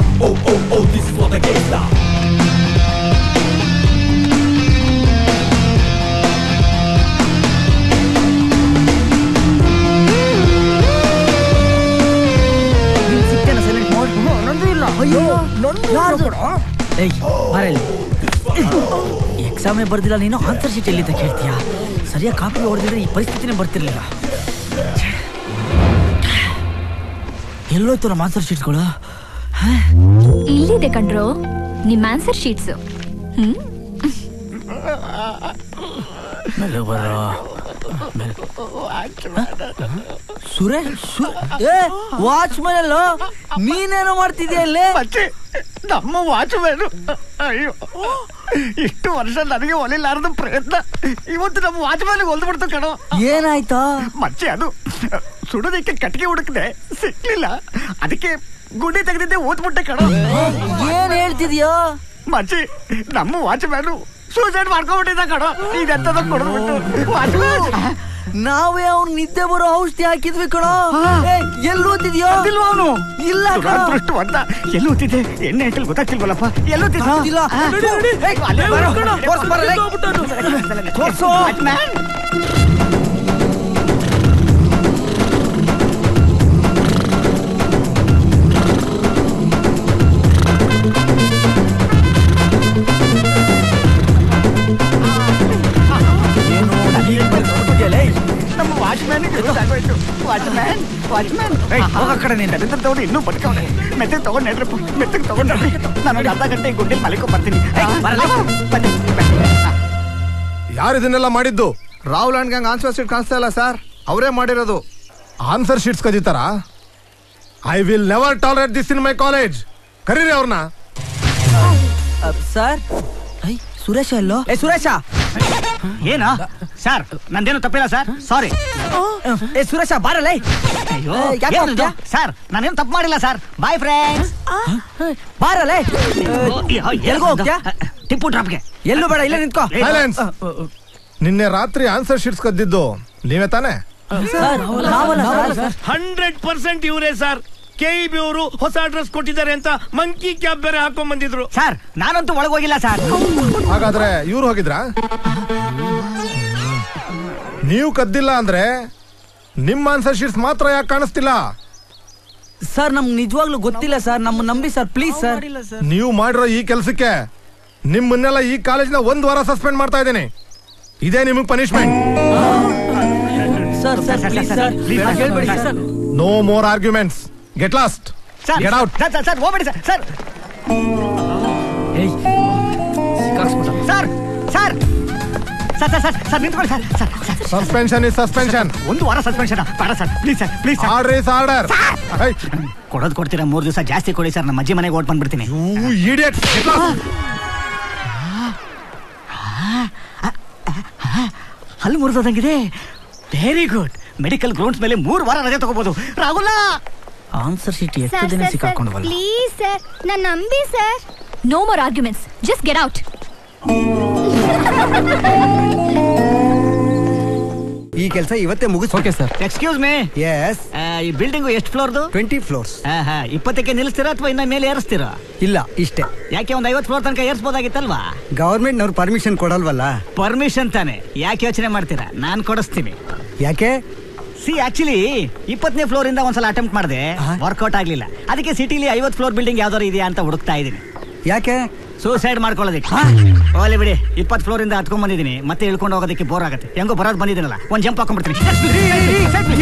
Oh, oh, oh, this is what the game's now. ಸಿಕ್ತೇನ ಸೈಲೆಂಟ್ ಮೋಡ್? ನಂದು ಇಲ್ಲ. ಅಯ್ಯೋ ಯಾರ್ದು? ಬಾರಲ್ಲಿ. ಎಕ್ಸಾಮೇ ಬರ್ದಿಲ್ಲ ನೀನು, ಆನ್ಸರ್ ಶೀಟ್ ಎಲ್ಲಿಂದ ಕೇಳ್ತೀಯಾ? ಸರಿಯಾಗಿ ಕಾಪಿ ಹೊಡೆದಿದ್ರೆ ಈ ಪರಿಸ್ಥಿತಿನೇ ಬರ್ತಿರ್ಲಿಲ್ಲ. ಎಲ್ಲೋಯ್ತು ನಮ್ಮ ಆನ್ಸರ್ ಶೀಟ್ಗಳು? ಇಲ್ಲಿದೆ ಕಣ್ರೋ ನಿಮ್ಮ ಆನ್ಸರ್ ಶೀಟ್ಸ್. ಸುರೇಶ್, ವಾಚ್ಮನ್ ಅಲ್ಲೋ, ನೀನೇನೋ ಮಾಡ್ತಿದ್ಯಾ ಇಲ್ಲಿ? ನಮ್ಮ ವಾಚ್ಮ್ಯಾನ್. ಅಯ್ಯೋ, ಇಷ್ಟು ವರ್ಷ ನನಗೆ ಒಲಿಲಾರದ ಪ್ರಯತ್ನ ಇವತ್ತು ನಮ್ಮ ವಾಚ್ಮ್ಯಾನ್ ಹೊಲ್ದ್ಬಿಡ್ತು ಕಣೋ. ಏನಾಯ್ತಾ? ಮಚ್ಚೆ ಅದು ಸುಡೋದಕ್ಕೆ ಕಟ್ಟಿಗೆ ಹುಡುಕ್ದೆ, ಸಿಕ್ಲಿಲ್ಲ. ಅದಕ್ಕೆ ಗುಂಡಿ ತೆಗೆದಿದ್ದೆ, ಓದ್ಬಿಟ್ಟೆ ಕಣೋ. ಏನ್ ಹೇಳ್ತಿದ್ಯೋ? ಮಚ್ಚಿ, ನಮ್ಮ ವಾಚ್ಮ್ಯಾನು ಸೂಸೈಡ್ ಮಾಡ್ಕೊಂಡ್ಬಿಟ್ಟಿದ್ದ ಕಣೋ. ಇದೆಂತದ ಕೊಡ್ಬಿಟ್ಟು ವಾಚ್ಮ್ಯಾನ್. ನಾವೇ ಅವ್ನು ನಿದ್ದೆ ಬರೋ ಔಷಧಿ ಹಾಕಿದ್ವಿ ಕಣೋ. ಎಲ್ಲಿ ಓದ್ತಿದ್ಯೋ? ಅವನು ಇಲ್ಲ ದೃಷ್ಟು ಅಂತ ಎಲ್ಲಿ ಓದ್ತಿದ್ದೆ? ಎಣ್ಣೆ ಹಾಕಲ್ ಗೊತ್ತಾಗ್ತಿಲ್ವಲ್ಲಪ್ಪ. ಎಲ್ಲೋತಿಲ್ಲ. ನಮ್ಮ ವಾಚ್ಮ್ಯಾನ್ ಹೋಗ ಕಡೆ ನಿಂತ ತಗೊಂಡು ಇನ್ನೂ ಬದುಕವನೆ. ಮೆತ್ತಗೆ ತಗೊಂಡು ನಡ್ರಪ್ಪ, ಮೆತ್ತಗೆ ತಗೊಂಡು ನಡ್ರಿ. ನಾನು ಅರ್ಧ ಗಂಟೆ ಗುಡ್ಡೆಲಿ ಮಲಿಕೊ ಬರ್ತೀನಿ. ಯಾರು ಇದನ್ನೆಲ್ಲ ಮಾಡಿದ್ದು? Rahul and gang answer sheet ಕಾಣಿಸ್ತಾ ಇಲ್ಲ ಸರ್, ಅವರೇ ಮಾಡಿರೋದು. ಆನ್ಸರ್ ಶೀಟ್ಸ್ ಕದೀತಾರಾ? I will never tolerate this in my college. ಕರೀರಿ ಅವ್ರನ್ನ. ಸರ್, ಸುರೇಶ ಅಲ್ಲೋ? ಸುರೇಶ ಏನಾ ಸರ್? ನಂದೇನು ತಪ್ಪಿಲ್ಲ ಸರ್, ಸಾರಿ. ಸುರೇಶ ಬಾರಲ್ಲ. ಸರ್ ನಾನೇನು ತಪ್ಪು ಮಾಡಿಲ್ಲ ಸರ್. Bye friends. ಬಾರಲ್ಲ. ಎಲ್ಗೋ ಹೋಗ್ತೀಯಾ? ಟಿಪ್ಪು ಡ್ರಾಪ್ಗೆ. ಎಲ್ಲೂ ಬೇಡ, ಇಲ್ಲೇ ನಿಂತ್ಕೋ. ನಿನ್ನೆ ರಾತ್ರಿ ಆನ್ಸರ್ ಶೀಟ್ಸ್ ಕದ್ದಿದ್ದು ನೀವೇ ತಾನೆ? 100% ಇವರೇ ಸರ್. KEB ಅವರು ಹೊಸ ಅಡ್ರೆಸ್ ಕೊಟ್ಟಿದ್ದಾರೆ ಅಂತ ಮಂಕಿ ಕ್ಯಾಪ್ ಬೇರೆ ಹಾಕೊಂಡ್ ಬಂದಿದ್ರು ಸರ್. ನಾನಂತೂ ಒಳಗೋಗಿಲ್ಲ ಸರ್. ಹಾಗಾದ್ರೆ ಇವ್ರು ಹೋಗಿದ್ರಾ? ನೀವು ಕದ್ದಿಲ್ಲ ಅಂದ್ರೆ ನಿಮ್ಮ ಆನ್ಸರ್ ಶೀಟ್ಸ್ ಮಾತ್ರ ಯಾಕೆ ಕಾಣಿಸ್ತಿಲ್ಲ? ಸರ್ ನಮ್ಗೆ ನಿಜವಾಗ್ಲೂ ಗೊತ್ತಿಲ್ಲ ಸರ್, ನಮ್ಮ ನಂಬಿ ಸರ್, ಪ್ಲೀಸ್ ಸರ್. ನೀವು ಮಾಡಿರೋ ಈ ಕೆಲಸಕ್ಕೆ ನಿಮ್ಮನ್ನೆಲ್ಲ ಈ ಕಾಲೇಜ್ನ 1 ವಾರ ಸಸ್ಪೆಂಡ್ ಮಾಡ್ತಾ ಇದ್ದೀನಿ. ಇದೇ ನಿಮಗೆ punishment. Sir sir please sir, ಹೇಳ್ಬೇಡಿ sir. No more arguments. Get lost. Get out. Sir ಹೋಗ್ಬೇಡಿ sir. Sir sir sir sir sir sir ನಿಂತ್ಕೊಳ್ಳಿ ಸರ್. Suspension is suspension. 1 ವಾರ ಸಸ್ಪೆನ್ಷನ್ ಬೇಡ sir, please sir, please. Order is order. ಕೊಡೋದು ಕೊಡ್ತೀರಾ? 3 ದಿವಸ ಜಾಸ್ತಿ ಕೊಡಿ ಸರ್, ನಮ್ಮ ಅಜ್ಜಿ ಮನೆಗೆ ಓಟ್ ಬಂದ್ಬಿಡ್ತೀನಿ. ಇಡಿಯಟ್. ಹಲ್ಲು ಮುರಿದಂಗಿದೆ. Very good. ಮೆಡಿಕಲ್ ಗ್ರೌಂಡ್ಸ್ ಮೇಲೆ 3 ವಾರ ರಜೆ ತಗೋಬಹುದು. ರಾಹುಲ ಆನ್ಸರ್ ಶೀಟ್ ಎಷ್ಟು ದಿನ ಸಿಕ್ಕಾಕೊಂಡ್ವಲ್ಲ. ಪ್ಲೀಸ್ ಸರ್, ನನ್ನ ನಂಬಿ sir. No more arguments, just get out. ಈ ಕೆಲಸ ಇವತ್ತೇ ಮುಗಿಸ್. Okay sir. Excuse me. Yes. ಈ ಬಿಲ್ಡಿಂಗ್ ಎಷ್ಟು ಫ್ಲೋರ್ದು? 20 floors. 20ಕ್ಕೆ ನಿಲ್ಲಿಸ್ತೀರಾ ಅಥವಾ ಇನ್ನ ಮೇಲೆ ಏರಿಸ್ತೀರಾ? ಇಲ್ಲ, ಇಷ್ಟೇ. ಯಾಕೆ ಒಂದು 50 ಫ್ಲೋರ್ ತನಕ ಏರಿಸಬಹುದಾಗಿತ್ತಲ್ವಾ? ಗವರ್ಮೆಂಟ್ ಪರ್ಮಿಷನ್ ಕೊಡಲ್ವಲ್ಲ. ಪರ್ಮಿಷನ್ ತಾನೆ, ಯಾಕೆ ಯೋಚನೆ ಮಾಡ್ತೀರಾ? ನಾನ್ ಕೊಡಿಸ್ತೀನಿ. ಯಾಕೆ? ಆಕ್ಚುಲಿ 20ನೇ ಫ್ಲೋರ್ ಇಂದ ಒಂದ್ಸಲ ಅಟೆಂಪ್ಟ್ ಮಾಡಿದೆ, ವರ್ಕೌಟ್ ಆಗ್ಲಿಲ್ಲ. ಅದಕ್ಕೆ ಸಿಟಿಲಿ 50 ಫ್ಲೋರ್ ಬಿಲ್ಡಿಂಗ್ ಯಾವ್ದಾರು ಇದೆಯಾ ಅಂತ ಹುಡುಕ್ತಾ ಇದೀನಿ. ಯಾಕೆ? ಸೂಸೈಡ್ ಮಾಡ್ಕೊಳ್ಳೋದಕ್ಕೆ. ಹೋಗ್ಲಿ ಬಿಡಿ, 20 ಫ್ಲೋರ್ ಇಂದ ಹತ್ಕೊಂಡ್ ಬಂದಿದ್ದೀನಿ, ಮತ್ತೆ ಇಳ್ಕೊಂಡು ಹೋಗೋದಕ್ಕೆ ಬೋರ್ ಆಗುತ್ತೆ. ಹೆಂಗೋ ಬರೋದು ಬಂದಿದ್ದೀನಲ್ಲ, ಒಂದ್ ಜಂಪ್ ಹಾಕೊಂಡ್ಬಿಡ್ತೀನಿ.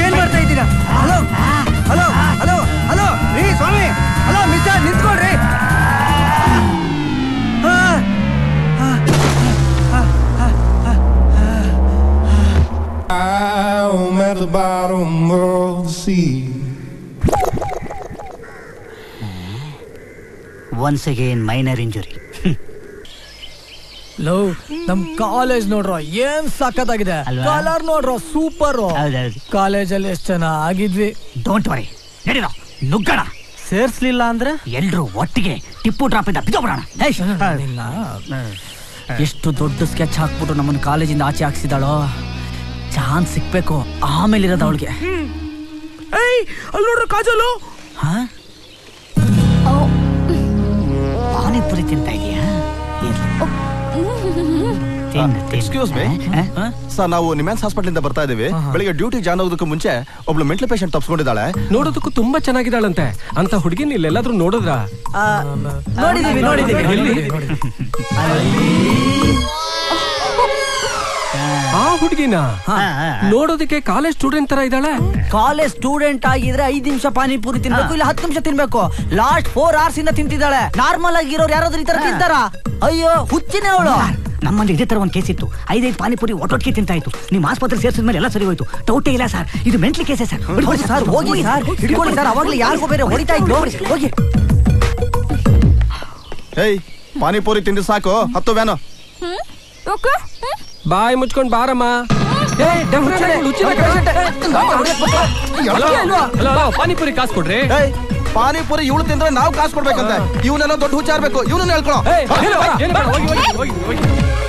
ಏನ್ ಮಾಡ್ತಾ ಇದ್ದೀರಾ? ಹಲೋ ಹಲೋ ಹಲೋ ಹಲೋ ರೀ ಸ್ವಾಮಿ, ಹಲೋ ಮಿಸ್ಟರ್, ನಿಂತ್ಕೊಳ್ರಿ. I'm at the bottom of the sea. Once again minor injury. ಲೋ, ನಮ್ ಕಾಲೇಜ್ ನೋಡ್ರೋ ಏನ್ ಸಖತ್ತಾಗಿದೆ. ಕಲರ್ ನೋಡ್ರೋ ಸೂಪರ್. ಕಾಲೇಜಲ್ಲಿ ಎಷ್ಟು ಜನ ಆಗಿದ್ವಿ. Don't worry, ನಡೀರೋ ನುಗ್ಗಣ. ಸೇರ್ಸ್ಲಿಲ್ಲ ಅಂದ್ರೆ ಎಲ್ರು ಒಟ್ಟಿಗೆ ಟಿಪ್ಪು ಡ್ರಾಪ್ ಇಂದ ಬಿದ್ದೋಗ್ಬಿಡೋಣ. ಎಷ್ಟು ದೊಡ್ಡ ಸ್ಕೆಚ್ ಹಾಕ್ಬಿಟ್ಟು ನಮ್ಮನ್ನ ಕಾಲೇಜಿಂದ ಆಚೆ ಹಾಕ್ಸಿದಾಳೋ. ಚಾನ್ಸ್ ಸಿಕ್ಬೇಕು, ಆಮೇಲೆ ಇರೋದು ಅವಳಿಗೆ. ಅಲ್ಲಿ ನೋಡ್ರ ಕಾಜಲು. ಪಾನಿಪುರಿ ತಿಂತ ಇದೆಯಾ? ಎಕ್ಸ್ಕ್ಯೂಸ್ ಮೀ ಸರ್, ನಾವು ನಿಮ್ಯಾನ್ಸ್ ಹಾಸ್ಪಿಟಲ್ ಇಂದ ಬರ್ತಾ ಇದೀವಿ. ಬೆಳಿಗ್ಗೆ ಡ್ಯೂಟಿ ಜಾಯ್ನ್ ಆಗೋದಕ್ಕೂ ಮುಂಚೆ ಒಬ್ಳು ಮೆಂಟಲ್ ಪೇಷಂಟ್ ತಪ್ಪಿಸ್ಕೊಂಡಿದ್ದಾಳೆ. ನೋಡೋದಕ್ಕೂ ತುಂಬಾ ಚೆನ್ನಾಗಿದ್ದಾಳಂತೆ. ಅಂತ ಹುಡುಗಿನ ಇಲ್ಲೆಲ್ಲಾದ್ರೂ ನೋಡಿದ್ರ? ಆ ಹುಡುಗಿನ ನೋಡೋದಕ್ಕೆ ಕಾಲೇಜ್ ಸ್ಟೂಡೆಂಟ್ ತರ ಇದ್ದಾಳೆ. ಕಾಲೇಜ್ ಸ್ಟೂಡೆಂಟ್ ಆಗಿದ್ರೆ 5 ನಿಮಿಷ ಪಾನಿಪುರಿ ತಿನ್ಬೇಕು, ಇಲ್ಲ 10 ನಿಮಿಷ ತಿನ್ಬೇಕು. ಲಾಸ್ಟ್ 4 hours ಇಂದ ತಿಂತಿದ್ದಾಳೆ. ನಾರ್ಮಲ್ ಆಗಿರೋರು ಯಾರಾದ್ರೂ ಈ ತರ ತಿಂತಾರ? ಅಯ್ಯೋ ಹುಚ್ಚಿನೇ ಅವಳು. ನಮ್ಮಲ್ಲಿ ಇದೇ ತರ ಒಂದ್ ಕೇಸ್ ಇತ್ತು. 5 ಪಾನಿಪುರಿ ಒಟ್ಟೊಟ್ಟಿಗೆ ತಿಂತಾ ಇತ್ತು. ನಿಮ್ ಆಸ್ಪತ್ರೆ ಸೇರ್ಸಿದ ಮೇಲೆ ಎಲ್ಲ ಸರಿ ಹೋಯ್ತು. ಡೌಟೇ ಇಲ್ಲ ಸರ್, ಇದು ಮೆಂಟಲ್ ಕೇಸೇ ಸರ್. ಸರ್ ಹೋಗಿ ಸರ್, ಹಿಡ್ಕೊಳ್ಳಿ ಸರ್. ಅವಾಗ್ಲೇ ಯಾರಿಗೂ ಬೇರೆ ಹೊಡಿತಾ ಇದ್ದು. ಹೋಗಿ. ಏಯ್, ಪಾನಿಪುರಿ ತಿಂದು ಸಾಕು, ಹತ್ತು ವ್ಯಾನು. ಬಾಯಿ ಮುಚ್ಕೊಂಡ್ ಬಾರಮ್ಮ. ಪಾನಿಪುರಿ ಕಾಸು ಕೊಡ್ರಿ. ಪಾನಿಪುರಿ ಇವಳು ತಿಂದ್ರೆ ನಾವು ಕಾಸು ಕೊಡ್ಬೇಕಂತೆ. ಇವನೆಲ್ಲ ದೊಡ್ಡ ಹುಚ್ಚಾರ್ಬೇಕು, ಇವನನ್ನ ಹೇಳ್ಕೊಳ.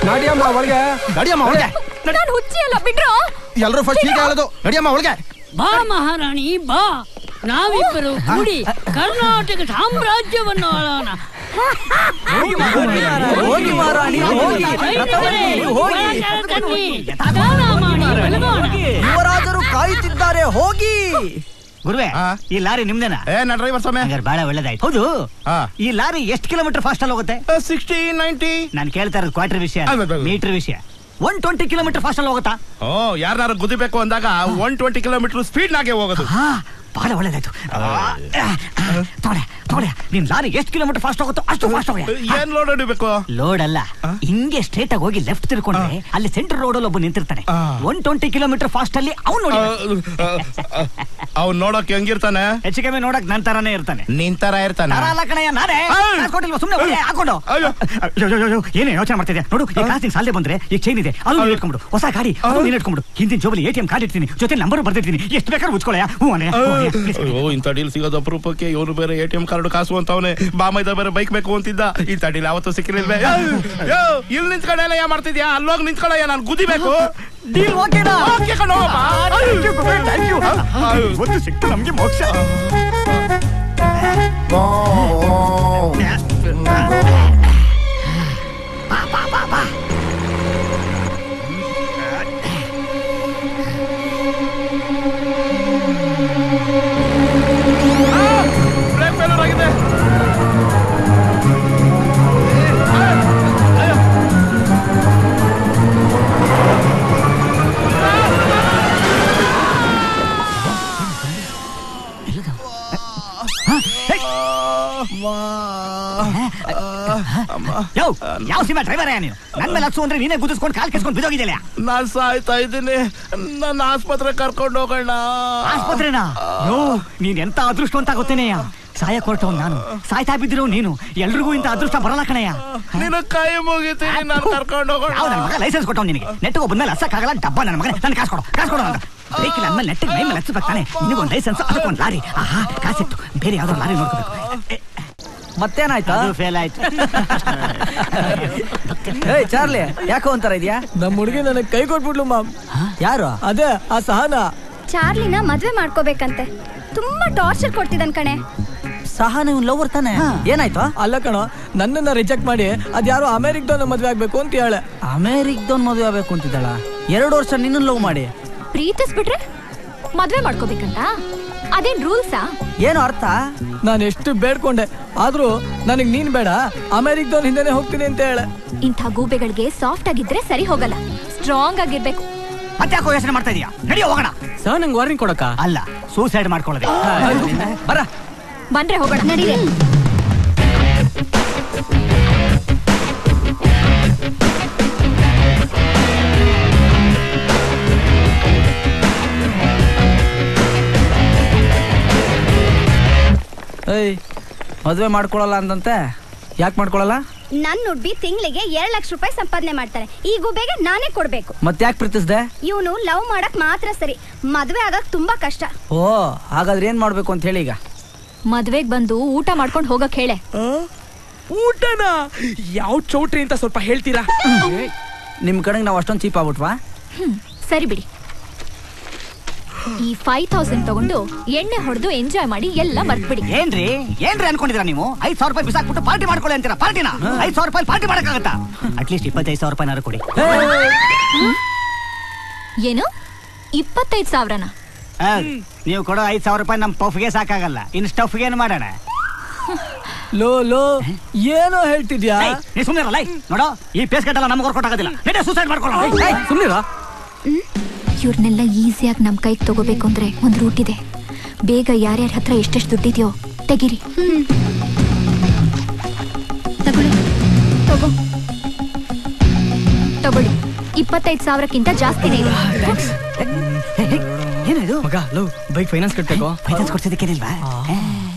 ನಡಿಯಮ್ಮ ಒಳಗೆ. ನಡಿಯಮ್ಮ ಒಳಗೆ. ಹುಚ್ಚಿ ಅಲ್ಲ ಬಿಡ್ರು. ಎಲ್ರು ಫಸ್ಟ್ ಹೀಗೆ ಹೇಳೋದು. ನಡಿಯಮ್ಮ ಒಳಗೆ. ಬಾ ಮಹಾರಾಣಿ ಬಾ, ನಾವಿಬ್ಬರು ಕೂಡಿ ಕರ್ನಾಟಕ ಸಾಮ್ರಾಜ್ಯವನ್ನು ಆಳೋಣ. ಯುವರಾಜರು ಕಾಯುತ್ತಿದ್ದಾರೆ, ಹೋಗಿ. ಗುರುವೆ, ಈ ಲಾರಿ ನಿಮ್ದೇನಾ? ಡ್ರೈವರ್ ಸ್ವಾಮಿ. ಬಹಳ ಒಳ್ಳೇದಾಯ್ತು. ಹೌದು, ಈ ಲಾರಿ ಎಷ್ಟು ಕಿಲೋಮೀಟರ್ ಫಾಸ್ಟ್ ಅಲ್ಲಿ ಹೋಗುತ್ತೆ? 60, 90. ನಾನು ಕೇಳ್ತಾ ಇರೋದು ಕ್ವಾರ್ಟರ್ ವಿಷಯ, ಮೀಟರ್ ವಿಷಯ. 120 ಕಿಲೋಮೀಟರ್ ಫಾಸ್ಟ್ ಅಲ್ಲಿ ಹೋಗುತ್ತಾ? ಯಾರು ಗುದಿಬೇಕು ಅಂದಾಗ 120 ಕಿಲೋಮೀಟರ್ ಸ್ಪೀಡ್ ನಾಗೆ ಹೋಗೋದು. ಬಹಳ ಒಳ್ಳೇದಾಯ್ತು. ತೋಳೆ, ನಿನ್ ಲಾರಿ ಎಷ್ಟು ಕಿಲೋಮೀಟರ್ ಫಾಸ್ಟ್ ಹೋಗುತ್ತೋ ಅಷ್ಟು ಫಾಸ್ಟ್ ಹೋಗ. ಏನ್ ಲೋಡ್ ಹೊಡಿಬೇಕು? ಲೋಡ್ ಅಲ್ಲ, ಹಿಂಗೆ ಸ್ಟ್ರೇಟ್ ಆಗಿ ಹೋಗಿ ಲೆಫ್ಟ್ ತಿರ್ಕೊಂಡ್ರೆ ಅಲ್ಲಿ ಸೆಂಟ್ರಲ್ ರೋಡ್ ಅಲ್ಲಿ ಒಬ್ಬ ನಿಂತಿರ್ತಾನೆ. 120 ಕಿಲೋಮೀಟರ್ ಫಾಸ್ಟ್ ಅಲ್ಲಿ ಅವ್ನು ನೋಡಕ್ ಹೆಂಗಿರ್ತಾನೆ? ಹೆಚ್ಚು ಕಮ್ಮಿ ನೋಡಕ್ ನನ್ ತರಾನೇ ಇರ್ತಾನೆ. ನಿನ್ ತರ ಇರ್ತಾನೆ? ಕಣಯ್ಯ, ನಾನೇ ಸುಮ್ಮನೆ ಹಾಕೊಂಡು. ಏನೇ ಯೋಚನೆ ಮಾಡ್ತಿದ್ಯಾ? ನೋಡು, ಈ ಕಾಸಿನ ಸಾಲದೆ ಬಂದ್ರೆ ಈಗ ಚೈನ್ ಇದೆ, ಅದು ಇಟ್ಕೊಂಡ್ಬಿಡು. ಹೊಸ ಗಾಡಿ ಅದು ನೀನ್ ಇಟ್ಕೊಂಡ್ಬಿಡು. ಹಿಂದಿನ ಜೋಬಲಿ ATM ಕಾರ್ಡ್ ಇರ್ತೀನಿ, ಜೊತೆ ನಂಬರ್ ಬರ್ದಿರ್ತೀನಿ. ಎಷ್ಟು ಬೇಕಾದ್ರೂ ಉಚ್ಕೊಳ್ಳಯ್ಯ. ಇಂಥ ಡೀಲ್ ಸಿಗೋದು ಅಪರೂಪಕ್ಕೆ. ಇವನು ಬೇರೆ ATM ಕಾರ್ಡ್ ಕಾಸು ಅಂತವನೆ, ಬಾಮೈದ ಬೇರೆ ಬೈಕ್ ಬೇಕು ಅಂತಿದ್ದ. ಇಂಥ ಡೀಲ್ ಯಾವತ್ತೂ ಸಿಕ್ಕಿಲ್ವೇ? ಇಲ್ಲಿ ನಿಂತ್ಕೊಂಡೆಲ್ಲ ಯಾ ಮಾಡ್ತಿದ್ಯಾ? ಅಲ್ಲೋಗಿ ನಿಂತ್ಕೊಳ್ಳಯ್ಯ, ನಾನು ಗುದಿಬೇಕು. ಡೀಲ್ ಓಕೆನಾ? ಓಕೆ ಕಣೋ. ಒಂದು ಸಿಕ್ತು ನಮ್ಗೆ ಮೋಕ್ಷ. ಬ್ರೇಕ್ ಫೇಲ್ಯೂರ್ ಆಗಿದೆ. ಯಾವ ಸಿನಿಮಾ ಡ್ರೈವರ್ ನೀನು? ನನ್ ಮೇಲೆ ಹಚ್ಚು ಅಂದ್ರೆ ನೀನೇ ಗುದಿಸ್ಕೊಂಡು ಕಾಲ್ ಕೆಸ್ಕೊಂಡು ಬಿದ್ದೋಗಿದ್ಯಲ್ಲ. ನಾನ್ ಸಾಯ್ತಾ ಇದ್ದೀನಿ, ನನ್ನ ಆಸ್ಪತ್ರೆ ಕರ್ಕೊಂಡು ಹೋಗೋಣ. ಆಸ್ಪತ್ರೆನಾ? ನೀನ್ ಎಂತ ಅದೃಷ್ಟ ಅಂತ ಗೊತ್ತೇನೆಯ. ಸಾಯ ಕೊಟ್ಟವ್ ನಾನು, ಸಾಯ್ತಾ ಬಿದ್ದಿರೋ ನೀನು. ಎಲ್ರಿಗೂ ಇಂತ ಅದೃಷ್ಟ ಬರಲ್ಲ ಕಣಯ್ಯ. ನಿನ್ನ ಕೈ ಮುಗಿತೀನಿ, ನಾನು ಕರ್ಕೊಂಡು ಹೋಗೋಣ. ನನ್ನ ಮಗ ಲೈಸೆನ್ಸ್ ಕೊಟ್ಟವ್ ನಿನಗೆ. ನೆಟ್ಟಿಗೆ ಬಂದ್ಮೇಲೆ ಹಚ್ಚಕ್ಕಾಗಲ್ಲ ಡಬ್ಬ ನನ್ನ ಮಗನೇ. ನನ್ ಕಾಸು ಕೊಡು ಅಂತ. ಬ್ರೇಕ್ ಇಲ್ಲ ಅಂದ್ಮೇಲೆ ನೆಟ್ಟಿಗೆ ಮೈ ಮೇಲೆ ಹಚ್ಚಬೇಕು ತಾನೆ. ನಿನಗೊಂದು ಲೈಸೆನ್ಸ್, ಅದಕ್ಕೊಂದು ಲಾರಿ. ಆಹಾ, ಕಾಸಿತ್ತು. ಬೇರೆ ಯಾವ್ದೋ ಲಾರಿ ನೋಡ್ಕೋಬೇಕು. ಮತ್ತೇನಾಯ್ತಾ? ಫೇಲ್ ಆಯ್ತು. ಏಯ್ ಚಾರ್ಲಿ, ಯಾಕೋ ಒಂಥರ ಇದೆಯಾ? ನಮ್ಮ ಹುಡುಗಿ ನನಗೆ ಕೈ ಕೊಟ್ಬಿಡ್ಲು ಮಾಮ್. ಯಾರು? ಅದೇ ಆ ಸಹನಾ. ಚಾರ್ಲಿನ ಮದ್ವೆ ಮಾಡ್ಕೋಬೇಕಂತೆ. ತುಂಬಾ ಟಾರ್ಚರ್ ಕೊಡ್ತಿದ್ದಾನ್ ಕಣೆ. ಸಹನಾ ಇವ್ನು ಲವರ್ ತಾನೆ? ಏನಾಯ್ತು? ಅಲ್ಲ ಕಣೋ, ನನ್ನನ್ನ ರಿಜೆಕ್ಟ್ ಮಾಡಿ ಅದ್ಯಾರೋ ಅಮೆರಿಕದವನ್ನ ಮದ್ವೆ ಆಗ್ಬೇಕು ಅಂತ ಹೇಳೆ. ಅಮೆರಿಕದವನ್ ಮದ್ವೆ ಆಗ್ಬೇಕು ಅಂತಿದ್ದಾಳ? 2 ವರ್ಷ ನಿನ್ನ ಲವ್ ಮಾಡಿ ಪ್ರೀತಿಸ್ಬಿಟ್ರೆ ಮದ್ವೆ ಮಾಡ್ಕೋಬೇಕಂತ ಅದೇನ್ ರೂಲ್ಸಾ? ಏನು ಅರ್ಥ? ನಾನು ಎಷ್ಟು ಬೇಡ್ಕೊಂಡೆ, ಆದ್ರೂ ನನಗ್ ನೀನ್ ಬೇಡ, ಅಮೆರಿಕದವನ್ ಹಿಂದೆನೆ ಹೋಗ್ತೀನಿ ಅಂತ ಹೇಳೆ. ಇಂಥ ಗೂಬೆಗಳಿಗೆ ಸಾಫ್ಟ್ ಆಗಿದ್ರೆ ಸರಿ ಹೋಗಲ್ಲ, ಸ್ಟ್ರಾಂಗ್ ಆಗಿರ್ಬೇಕು. ಮತ್ತೆ ಯಾಕೋ ಯೋಚನೆ ಮಾಡ್ತಾ ಇದೀಯಾ? ನಡಿಯೋ ಹೋಗೋಣ. ಸರ್ ನಂಗೆ ವಾರ್ನಿಂಗ್ ಕೊಡಕ? ಅಲ್ಲ, ಸೂಸೈಡ್ ಮಾಡ್ಕೊಳ್ಳೋದೆ. ಬರ ಬಂದ್ರೆ ಹೋಗೋಣ. ನಡೀರಿ. ಏಯ್, ಮದ್ವೆ ಮಾಡ್ಕೊಳಲ್ಲ ಅಂದಂತೆ, ಯಾಕೆ ಮಾಡ್ಕೊಳಲ್ಲ? ನನ್ ನುಡ್ಬಿ ತಿಂಗಳಿಗೆ 2 ಲಕ್ಷ ರೂಪಾಯಿ ಸಂಪಾದನೆ ಮಾಡ್ತಾರೆ. ಈ ಗುಬೆಗೆ ನಾನೇ ಕೊಡ್ಬೇಕು. ಮತ್ತೆ ಯಾಕೆ ಪ್ರೀತಿಸ್ದೆ? ಇವನು ಲವ್ ಮಾಡಕ್ ಮಾತ್ರ ಸರಿ, ಮದ್ವೆ ಆಗಕ್ ತುಂಬಾ ಕಷ್ಟ. ಓ, ಹಾಗಾದ್ರೆ ಏನ್ ಮಾಡ್ಬೇಕು ಅಂತ ಹೇಳಿ ಈಗ? ಮದ್ವೆಗ್ ಬಂದು ಊಟ ಮಾಡ್ಕೊಂಡು ಹೋಗಕ್ ಹೇಳೆ. ಊಟನಾ? ಯಾವ ಚೌಟ್ರಿ ಅಂತ ಸ್ವಲ್ಪ ಹೇಳ್ತೀರಾ? ನಿಮ್ ಕಡೆಗೆ ನಾವು ಅಷ್ಟೊಂದು ಚೀಪ್ ಆಗ್ಬಿಟ್ವಾ? ಸರಿ ಬಿಡಿ. ಈ 5000 ತಗೊಂಡು ಎಣ್ಣೆ ಹೊಡೆದು ಎಂಜಾಯ್ ಮಾಡಿ ಎಲ್ಲ ಮರ್ತ್ಬಿಡಿ. ಏನ್ರಿ ಅನ್ಕೊಂಡಿದ್ರ ನೀವು? 5000 ರೂಪಾಯಿ ಬಿಸಾಕ್ಬಿಟ್ಟು ಪಾರ್ಟಿ ಮಾಡ್ಕೊಳ್ಳಿ ಅಂತೀರಾ? ಪಾರ್ಟಿನ 5000 ರೂಪಾಯಿ ಪಾರ್ಟಿ ಮಾಡಕ್ಕಾಗತ್ತಾ? ಅಟ್ಲೀಸ್ಟ್ 25,000 ರೂಪಾಯಿನಾರು ಕೊಡಿ. ಏನು 25,000ನ? ನೀವು ಕೊಡೋ 5,000 ರೂಪಾಯಿ ನಮ್ ಪಫ್ಗೆ ಸಾಕಾಗಲ್ಲ, ಇನ್ ಸ್ಟಫ್ಗೆ ಏನ್ ಮಾಡೋಣ? ಲೋ ಏನೋ ಹೇಳ್ತಿದ್ಯಾ? ನೀ ಸುಮ್ಮನೆ ನೋಡೋ, ಈ ಪೇಸ್ ಕಟ್ಟಲ್ಲ ನಮ್ಗೆ ಕೊಟ್ಟಾಗೋದಿಲ್ಲ. ನಡೆ ಸೂಸೈಡ್ ಮಾಡ್ಕೊಳ್ಳೋಣ. ಸುಮ್ಮನಿರಾ? ಇವ್ರನ್ನೆಲ್ಲ ಈಸಿಯಾಗಿ ನಮ್ ಕೈಗೆ ತಗೋಬೇಕು ಅಂದ್ರೆ ಒಂದ್ ರೂಟ್ ಇದೆ. ಬೇಗ ಯಾರ್ಯಾರ ಹತ್ರ ಎಷ್ಟೆಷ್ಟು ದುಡ್ಡಿದ್ಯೋ ತೆಗೀರಿ. ತಗೊಳ್ಳಿ. 25,000ಕ್ಕಿಂತ ಜಾಸ್ತಿನೇ ಇದೆ. ಏನಿದು ಮಗ? ಲವ್ ಬೈಕ್ ಫೈನಾನ್ಸ್ ಕಟ್ಬೇಕು. ಫೈನಾನ್ಸ್ ಕೊಡ್ಸಿದಕ್ಕೇನಿಲ್ವಾ?